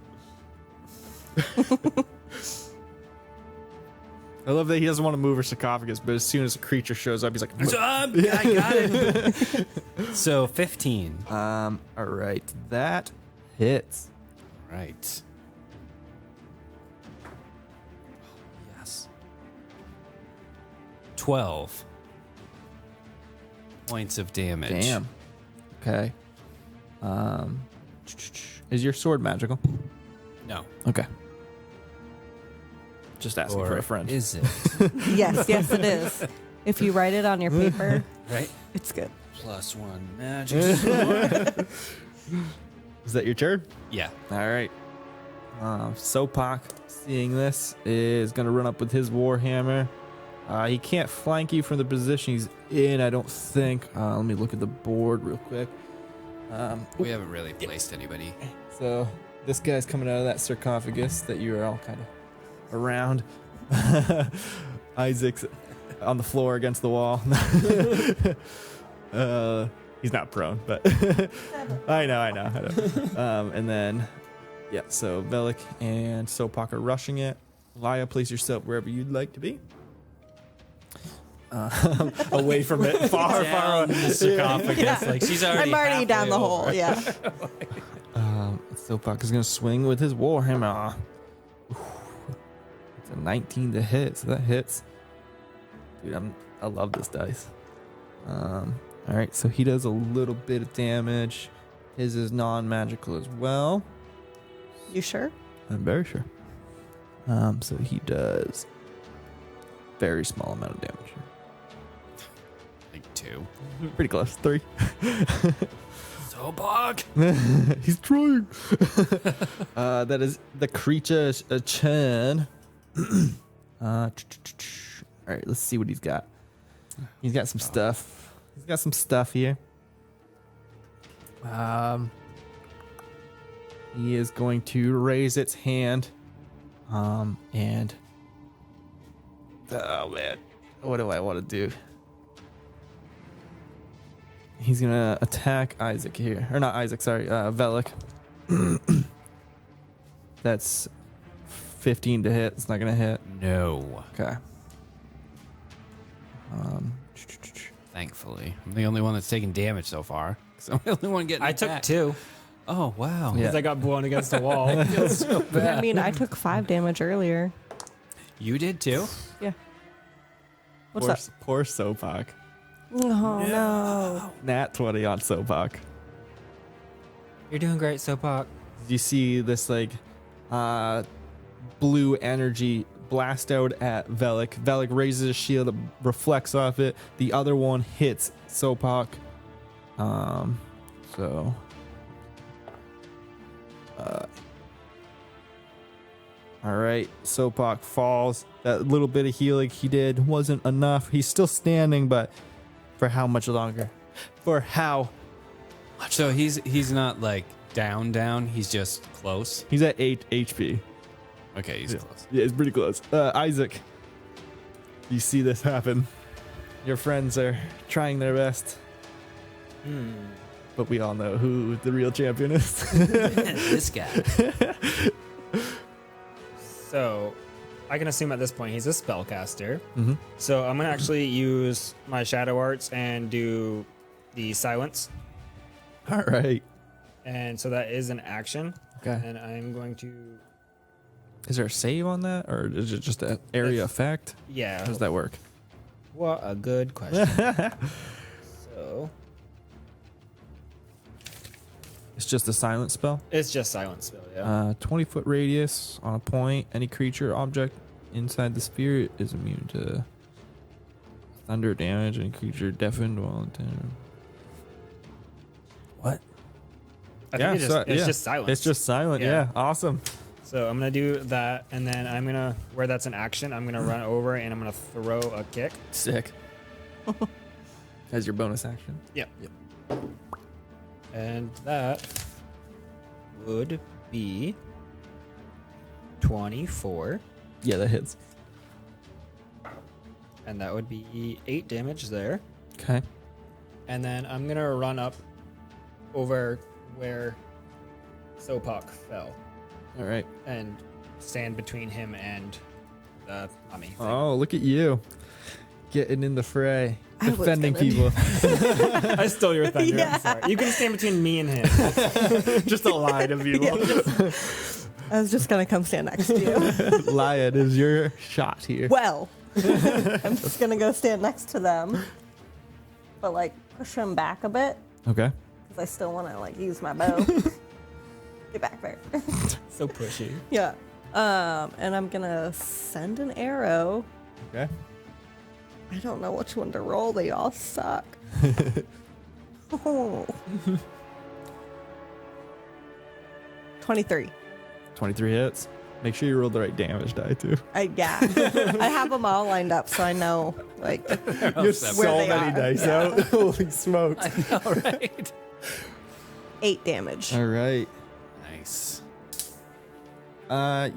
I love that he doesn't want to move her sarcophagus, but as soon as a creature shows up, he's like, I got it. So 15. all right, that hits. Right. Yes. 12 points of damage. Damn. Okay. Is your sword magical? No. Okay. Just asking for a friend. Is it? Yes, it is. If you write it on your paper, Right? it's good. +1 magic sword. Is that your turn? Yeah. All right. Sopak, seeing this, is going to run up with his warhammer. He can't flank you from the position he's in, I don't think. Let me look at the board real quick. We haven't really placed anybody. So this guy's coming out of that sarcophagus that you were all kind of around. Isaac's on the floor against the wall. He's not prone, but I know. And then, yeah, so Velik and Sopak are rushing it. Laya, place yourself wherever you'd like to be. Away from it, far Down away. the sarcophagus. Yeah. Like she's already I'm already down the halfway hole. over. Yeah. Sopak is going to swing with his warhammer. It's a 19 to hit, so that hits. Dude, I love this dice. All right, so he does a little bit of damage. His is non-magical as well. You sure? I'm very sure. So he does very small amount of damage. Like 2. Pretty close. 3. So Sobok. He's trying. That is the creature's turn. All right, let's see what he's got. He's got some stuff. He's got some stuff here. He is going to raise its hand. And oh man, what do I want to do? He's gonna attack Isaac here, or not Isaac? Sorry, Velik. That's 15 to hit. It's not gonna hit. No. Okay. Thankfully, I'm the only one that's taking damage so far. So I'm the only one getting. I took attacked. 2 Oh wow. because I got blown against the wall. I mean, I took 5 damage earlier. You did too. Yeah. What's up? Poor Sopak. Oh no. Nat 20 on Sopak. You're doing great, Sopak. You see this like blue energy blast out at Velik. Velik raises his shield, reflects off it. The other one hits Sopak. So all right, Sopak falls. That little bit of healing he did wasn't enough. He's still standing, but for how much longer? For how? So he's not like down. He's just close. He's at 8 HP. Okay, he's close. Yeah, it's pretty close. Isaac, you see this happen. Your friends are trying their best. But we all know who the real champion is. This guy. So, I can assume at this point he's a spellcaster. Mm-hmm. So I'm gonna actually use my shadow arts and do the silence, All right. and so that is an action. Okay. And I'm going to, Is there a save on that, or is it just an area effect? yeah. How does that work? What a good question. So It's just a silent spell. it's just silence spell, yeah. 20-foot radius on a point. Any creature, object inside the sphere is immune to thunder damage. Any creature deafened while in What? I think it's just silence. It's just silent. Yeah. Yeah. Awesome. So I'm gonna do that, and then I'm gonna, where that's an action, I'm gonna run over and I'm gonna throw a kick. Sick. As your bonus action. Yep. And that would be 24, Yeah, that hits. and that would be 8 damage there. Okay. And then I'm gonna run up over where Sopak fell All right. and stand between him and the mummy thing. Oh, look at you. Getting in the fray. I was Defending gonna people. I stole your thunder. Yeah. I'm sorry. You can stand between me and him. Just a line of people. I was just gonna come stand next to you. Lion is your shot here. Well, I'm just gonna go stand next to them, but like push them back a bit Okay. because I still want to like use my bow. Get back there. So pushy. Yeah. And I'm gonna send an arrow. Okay. I don't know which one to roll. They all suck. Oh. 23. 23 hits. Make sure you roll the right damage die too. Yeah. I have them all lined up, so I know like You're so they many are. dice Yeah. out. Holy smokes. All right. 8 damage. All right. Nice.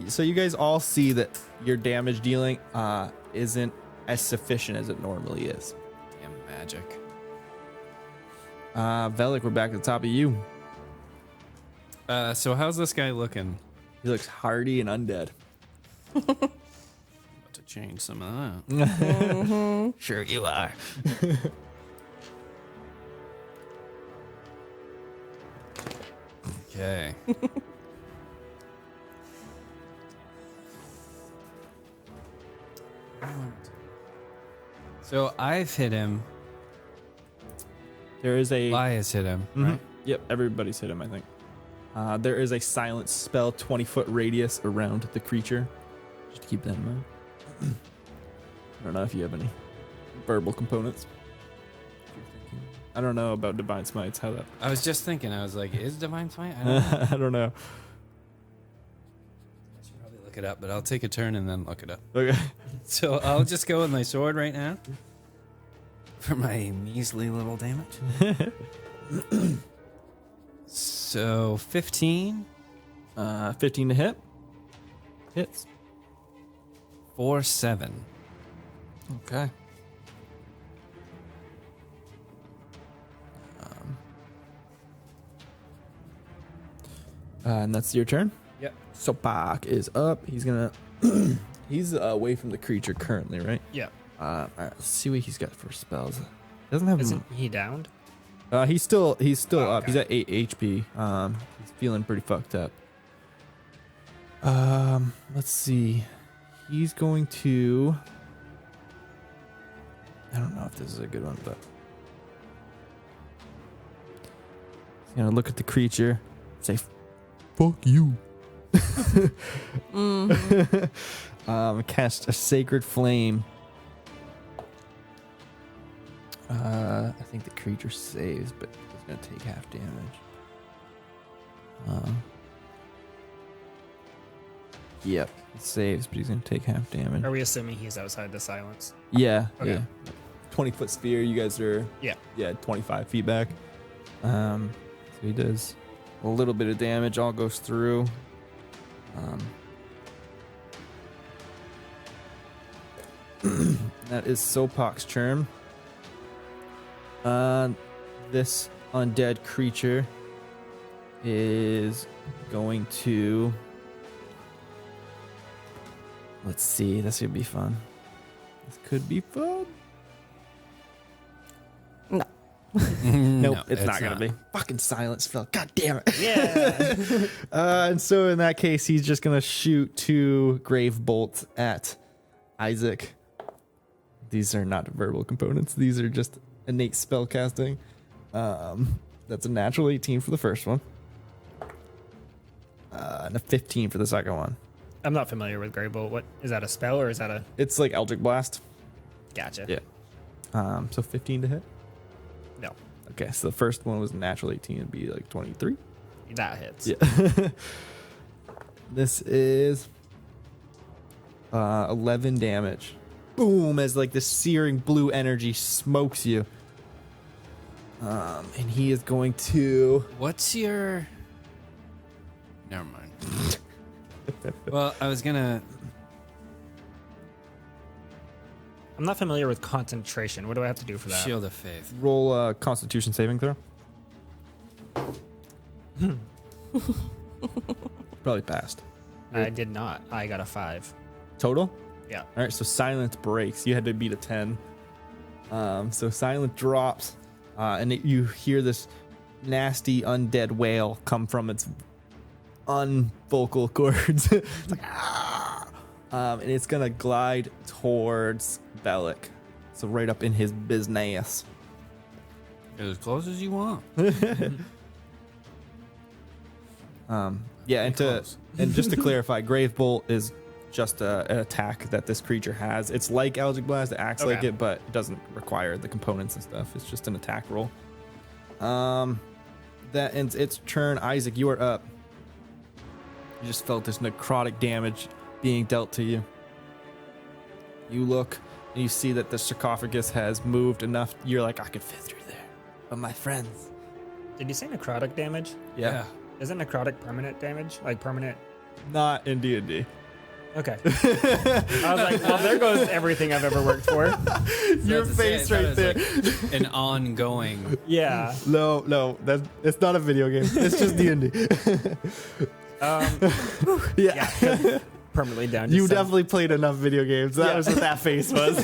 So you guys all see that your damage dealing isn't as sufficient as it normally is. Damn magic. Velik, we're back at the top of you. So how's this guy looking? He looks hardy and undead. About to change some of that. Sure you are. Okay. So I've hit him. There is a Elias hit him. Mhm. Right? Yep, everybody's hit him, I think. There is a silent spell 20-foot radius around the creature. Just to keep that in mind. I don't know if you have any verbal components. I don't know about divine smites. How that? I was just thinking. I was like, is divine smite? I don't know. I don't know. I should probably look it up, but I'll take a turn and then look it up. Okay. So I'll just go with my sword right now for my measly little damage. So 15, 15 to hit. Hits. 4-7. Okay. And that's your turn. Yep. Sopak is up. He's gonna. He's away from the creature currently, right? Yeah. All right, let's see what he's got for spells. Doesn't have. Isn't he downed? He's still up. okay. He's at 8 HP. He's feeling pretty fucked up. Let's see. He's going to. I don't know if this is a good one, but he's gonna look at the creature, say, "Fuck you." Cast a sacred flame. I think the creature saves, but he's gonna take half damage. Yep, it saves, but he's gonna take half damage. Are we assuming he's outside the silence? Yeah, Okay. yeah. 20-foot sphere. You guys are 25 feet back. So he does a little bit of damage. All goes through. That is Sopok's turn. This undead creature is going to. Let's see. This could be fun. This could be fun. No. Nope, No, it's not gonna be. Fucking silence spell. God damn it. Yeah. And so in that case, he's just gonna shoot 2 grave bolts at Isaac. These are not verbal components. These are just innate spell casting. That's a natural 18 for the first one. And a 15 for the second one. I'm not familiar with Grey Bolt. What is that, a spell or is that a? It's like Eldritch Blast. Gotcha. Yeah. So 15 to hit. No, Okay, so the first one was a natural 18. It'd be like 23. that hits. Yeah. This is 11 damage. Boom, as like this searing blue energy smokes you. And he is going to. What's your... Never mind. Well, I was gonna... I'm not familiar with concentration. What do I have to do for that? Shield of Faith. Roll a Constitution saving throw. Probably passed. I did not. I got a 5. Total? Yeah. All right, so silence breaks. You had to beat a 10. So silence drops, and you hear this nasty undead wail come from its unvocal cords. It's like, ah! And it's gonna glide towards Bellic, so right up in his business. As close as you want. Yeah, and close. and just to clarify, Grave Bolt is just an attack that this creature has. It's like Eldritch Blast, it acts like Okay. it, but it doesn't require the components and stuff. It's just an attack roll. That ends its turn. Isaac, you are up. You just felt this necrotic damage being dealt to you. You look and you see that the sarcophagus has moved enough. You're like, I could fit through there. But my friends. Did you say necrotic damage? Yeah. Isn't necrotic permanent damage? Like permanent? Not in D&D. Okay. I was like, well, there goes everything I've ever worked for. Your face right there. Like an ongoing... Yeah. No, it's not a video game. It's just D&D. Yeah. 'cause permanently down. You just some- definitely played enough video games. That Yeah. was what that face was.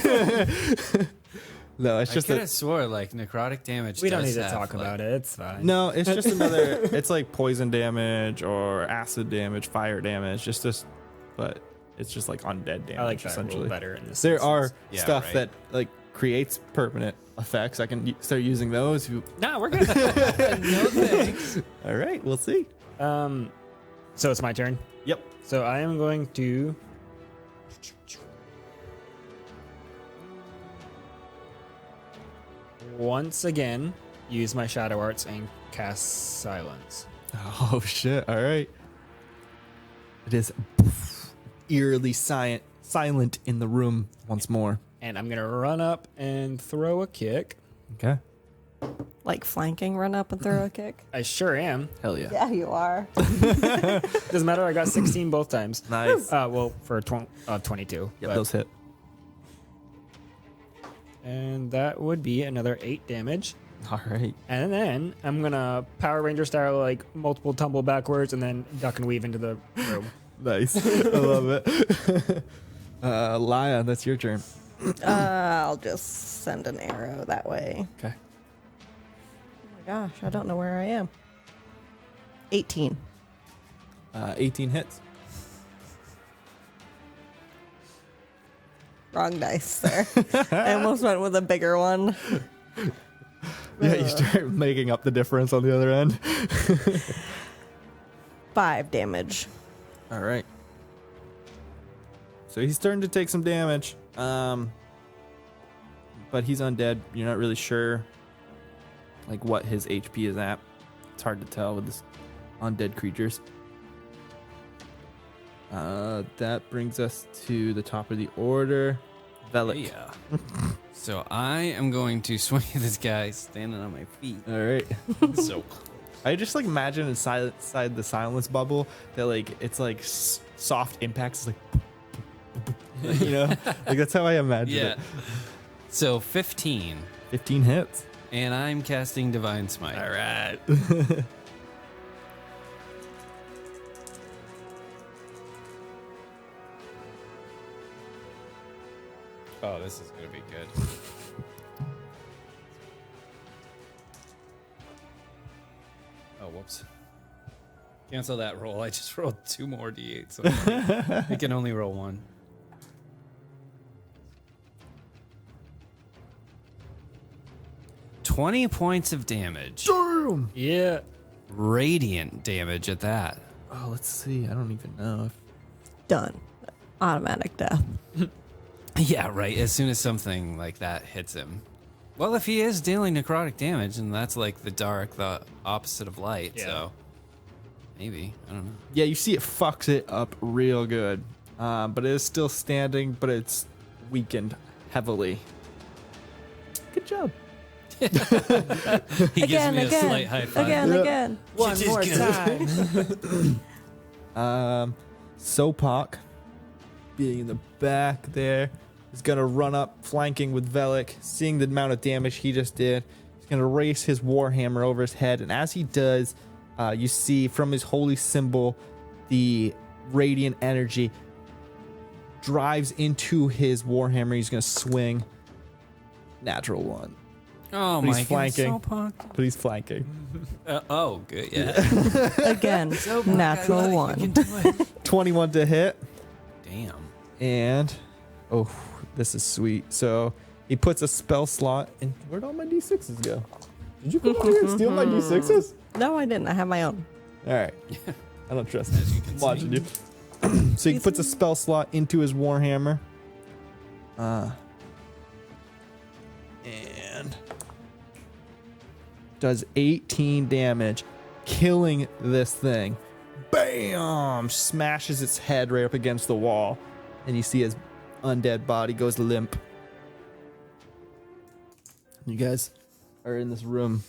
No, it's I just could have swore like necrotic damage. We don't does need to have, talk like- about it. It's fine. no, it's just another. It's like poison damage or acid damage, fire damage. Just this, but it's just like undead damage. I like that essentially. rule better in this. There instance. are Yeah, stuff right. that like creates permanent effects. I can start using those. No, we're good. No thanks. All right, we'll see. So it's my turn. Yep. So I am going to. Once again, use my shadow arts and cast silence. Oh shit! All right. It is eerily silent in the room once more. And I'm gonna run up and throw a kick. Okay. Like flanking, run up and throw a kick. I sure am. Hell yeah. Yeah, you are. Doesn't matter. I got 16 both times. Nice. Well, for 22. Yep, but- those hit. And that would be another 8 damage. All right. And then I'm gonna Power Ranger style like multiple tumble backwards and then duck and weave into the room. Nice. I love it. Laya, that's your turn. I'll just send an arrow that way. Okay. Oh my gosh, I don't know where I am. 18. 18 hits. Wrong dice there. I almost went with a bigger one. Yeah, you start making up the difference on the other end. 5 damage. All right. So he's starting to take some damage. But he's undead. You're not really sure like what his HP is at. It's hard to tell with this undead creatures. That brings us to the top of the order. Velik. Yeah. So I am going to swing at this guy standing on my feet. All right. So I just like imagine inside the silence bubble that like it's like soft impacts, like, you know, like that's how I imagine yeah. it. So 15, 15 hits. and I'm casting Divine Smite. All right. Oh, this is gonna be good. Oh, whoops. Cancel that roll. I just rolled 2 more d8, so I can only roll 1. $20 points of damage. Yeah. Radiant damage at that. Oh, let's see. I don't even know if Done. Automatic death. Yeah, right. As soon as something like that hits him. Well, if he is dealing necrotic damage, and that's like the dark, the opposite of light, Yeah. so maybe. I don't know. yeah, you see it fucks it up real good. But it is still standing, but it's weakened heavily. Good job. He gives me a slight high five. Again. One more time. Sopak, being in the back there, is going to run up, flanking with Velik, seeing the amount of damage he just did. He's going to raise his warhammer over his head, and as he does, you see from his holy symbol, the radiant energy drives into his warhammer. He's going to swing. Natural one. Oh But my he's flanking. god. So pumped. But he's flanking. Oh, good. Yeah. Again. Natural one. 21 to hit. Damn. And oh, this is sweet. So he puts a spell slot in. Where'd all my d6s go? Did you come over here and steal my d6s? No, I didn't. I have my own. All right. I don't trust As you you. can I'm watching see. you. So he puts a spell slot into his warhammer. And does 18 damage, killing this thing. Bam! Smashes its head right up against the wall. And you see his undead body goes limp. You guys are in this room,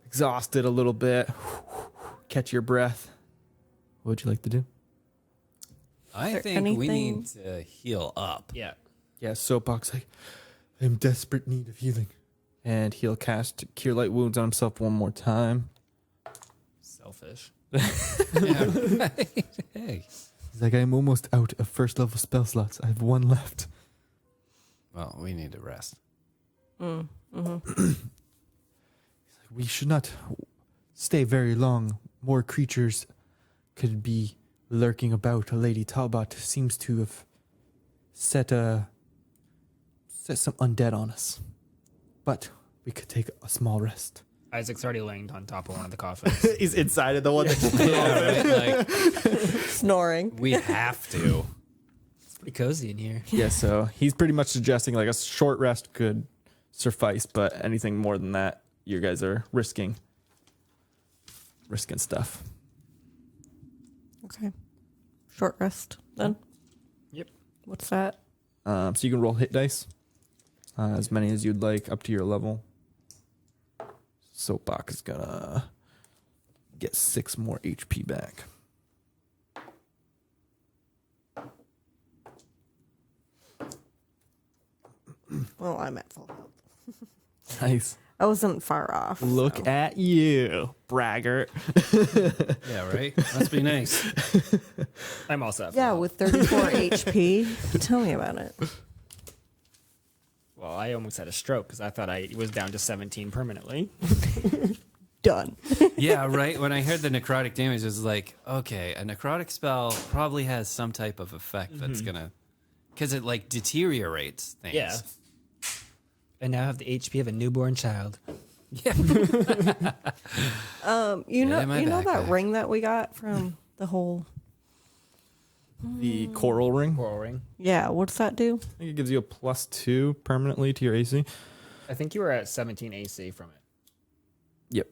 exhausted a little bit. Catch your breath. What would you like to do? I there think we anything- need to heal up. Yeah. Yeah, Soapbox like, I'm in desperate need of healing. And he'll cast Cure Light Wounds on himself one more time. Selfish. Yeah, right. Hey. He's like, I'm almost out of first level spell slots. I have 1 left. Well, we need to rest. We should not stay very long. More creatures could be lurking about. Lady Talbot seems to have set some undead on us. But we could take a small rest. Isaac's already laying on top of one of the coffins. He's inside of the one that Yeah, right? Like, Snoring. we have to. It's pretty cozy in here. Yeah, so he's pretty much suggesting like a short rest could suffice, but anything more than that, you guys are risking stuff. Okay. Short rest then. Yep. What's that? So you can roll hit dice, as many as you'd like, up to your level. Soapbox is gonna get 6 more HP back. Well, I'm at full health. Nice. I wasn't far off. Look so. at you, braggart. Yeah, right? Must be nice. I'm also at full Yeah, health. with 34 HP. Tell me about it. Well, I almost had a stroke because I thought I was down to 17 permanently. Done. Yeah, right. When I heard the necrotic damage, it was like, okay, a necrotic spell probably has some type of effect that's gonna, because it like deteriorates things. Yeah. And now I have the HP of a newborn child. Yeah. You know my that backpack. ring that we got from the whole. The coral ring. Coral ring. Yeah, what's that do? I think it gives you a +2 permanently to your AC. I think you were at 17 AC from it. Yep,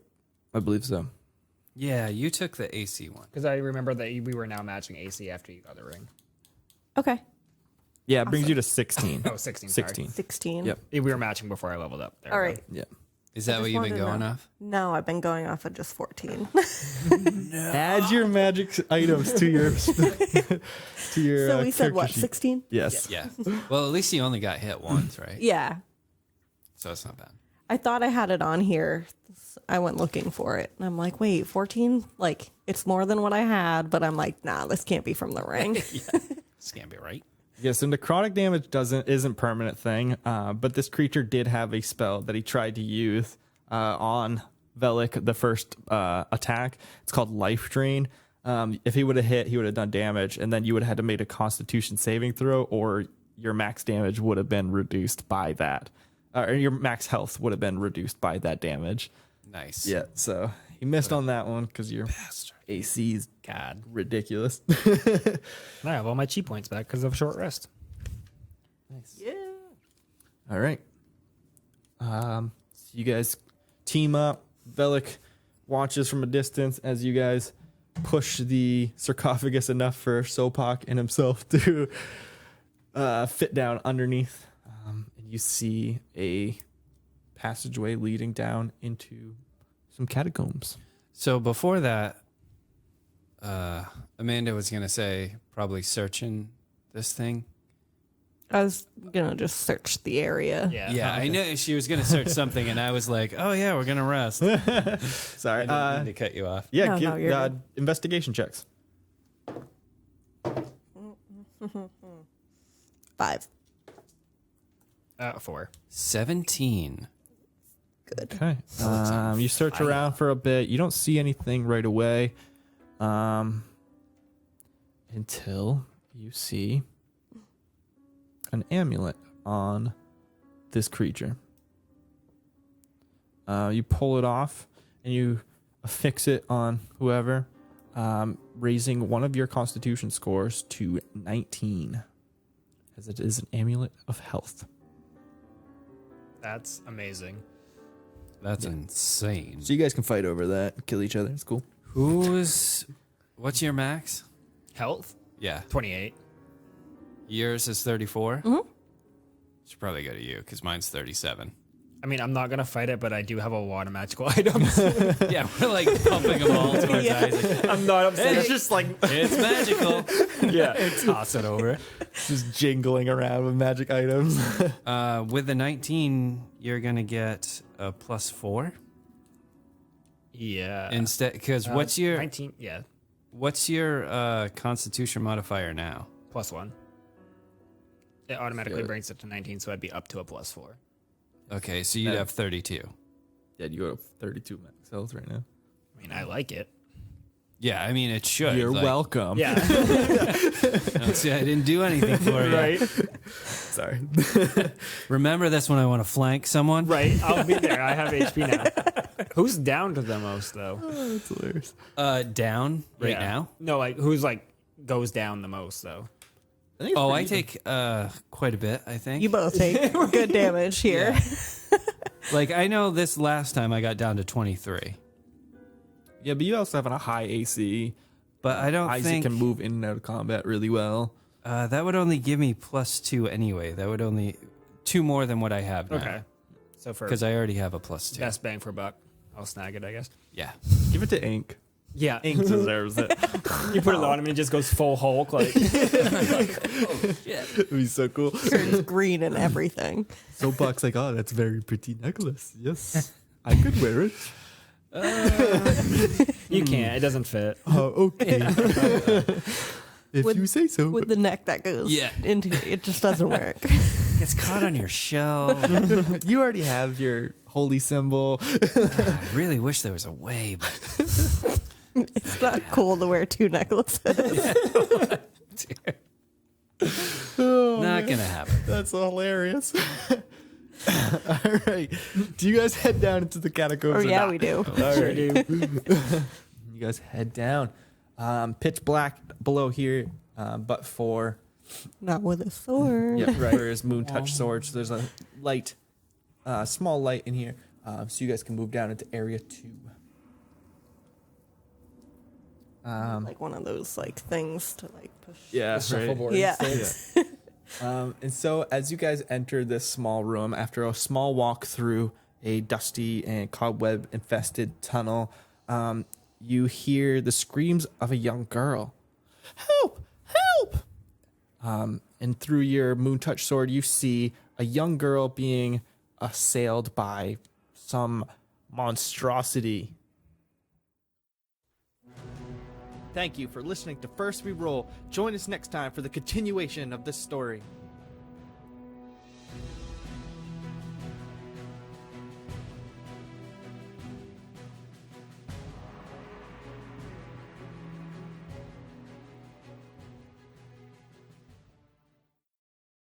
I believe so. Yeah, you took the AC one. Because I remember that we were now matching AC after you got the ring. Okay. Yeah, it brings you to 16. Oh, 16. Sorry. 16. 16. Yep. We were matching before I leveled up. There All we right. go. Yeah. Is that what just you've been wanted to going know. off? No, I've been going off of just 14. Add your magic items to your to your. So we said character what, sheet. 16? Yes. Yeah. Well, at least you only got hit once, right? Yeah. So it's not bad. I thought I had it on here. I went looking for it. And I'm like, wait, 14? Like, it's more than what I had. But I'm like, nah, this can't be from the ring. This can't be right. Yeah, so necrotic damage isn't permanent thing, but this creature did have a spell that he tried to use on Velik, the first attack. It's called Life Drain. If he would have hit, he would have done damage, and then you would have had to make a Constitution saving throw, or your max damage would have been reduced by that. Or your max health would have been reduced by that damage. Nice. Yeah, so he missed on that one because your AC is God. ridiculous. I have all my chi points back because of short rest. Yeah. All right. So you guys team up. Velik watches from a distance as you guys push the sarcophagus enough for Sopak and himself to fit down underneath. And you see a passageway leading down into some catacombs. So before that, Amanda was going to say probably searching this thing. I was going to just search the area. Yeah. Yeah, I know she was going to search something, and I was like, oh, yeah, we're going to rest. I Sorry. didn't mean to cut you off. Yeah, No, give you're good. investigation checks. 5. 4. 17. Good. Okay. You search around for a bit. You don't see anything right away, until you see an amulet on this creature. You pull it off and you affix it on whoever, raising one of your Constitution scores to 19, as it is an amulet of health. That's amazing. That's insane. So you guys can fight over that, kill each other. It's cool. What's your max? Health? Yeah. 28. Yours is 34? Mm-hmm. Should probably go to you, because mine's 37. I mean, I'm not going to fight it, but I do have a lot of magical items. Yeah, we're like pumping them all towards Isaac. I'm not upset. It's just like, it's magical. yeah. Toss it over. Just jingling around with magic items. With the 19, you're going to get a +4 Yeah. instead. Because what's your 19? Yeah. Constitution modifier now? +1. It automatically brings it to 19, so I'd be up to a +4. Okay, so you'd No. have 32. Yeah, you go to 32 max health right now. I mean, I like it. Yeah, I mean, it should. You're like, welcome. Yeah. Don't say I didn't do anything for you. right. Sorry. Remember, that's when I want to flank someone. Right. I'll be there. I have HP now. Who's down to the most, though? That's hilarious. Down right Yeah. now. No, like, who's, like, goes down the most, though? think it's Oh, pretty I even. take quite a bit, I think. You both take good damage here. Yeah. Like, I know this last time I got down to 23. Yeah, but you also have a high AC. But I don't Isaac think can move in and out of combat really well. that would only give me +2 anyway. That would only 2 more than what I have now. Okay. So for Because I already have a +2. best bang for buck, I'll snag it, I guess. Yeah. Give it to Ink. Yeah. Ink deserves it. You put it on him and it just goes full Hulk. Like, It'd be so cool. Turns green and everything. So Buck's like, oh, that's a very pretty necklace. Yes, I could wear it. you can't. It doesn't fit. Oh, okay. If With- you say so. With the neck that goes Yeah. into it just doesn't work. It's caught on your shell. You already have your holy symbol. I really wish there was a way, but It's not cool to wear 2 necklaces. Oh, not going to happen. That's hilarious. All right. Do you guys head down into the catacombs? Oh, or yeah, not? we do. All right. You guys head down. Pitch black below here, but for Not with a sword. for his moon touch sword. So there's a light, small light in here, so you guys can move down into area 2. Like one of those like things to like push. Yeah, Shuffleboard. Yeah. And so as you guys enter this small room, after a small walk through a dusty and cobweb infested tunnel, you hear the screams of a young girl. Help! Help! And through your moon touch sword, you see a young girl being assailed by some monstrosity. Thank you for listening to First We Roll. Join us next time for the continuation of this story.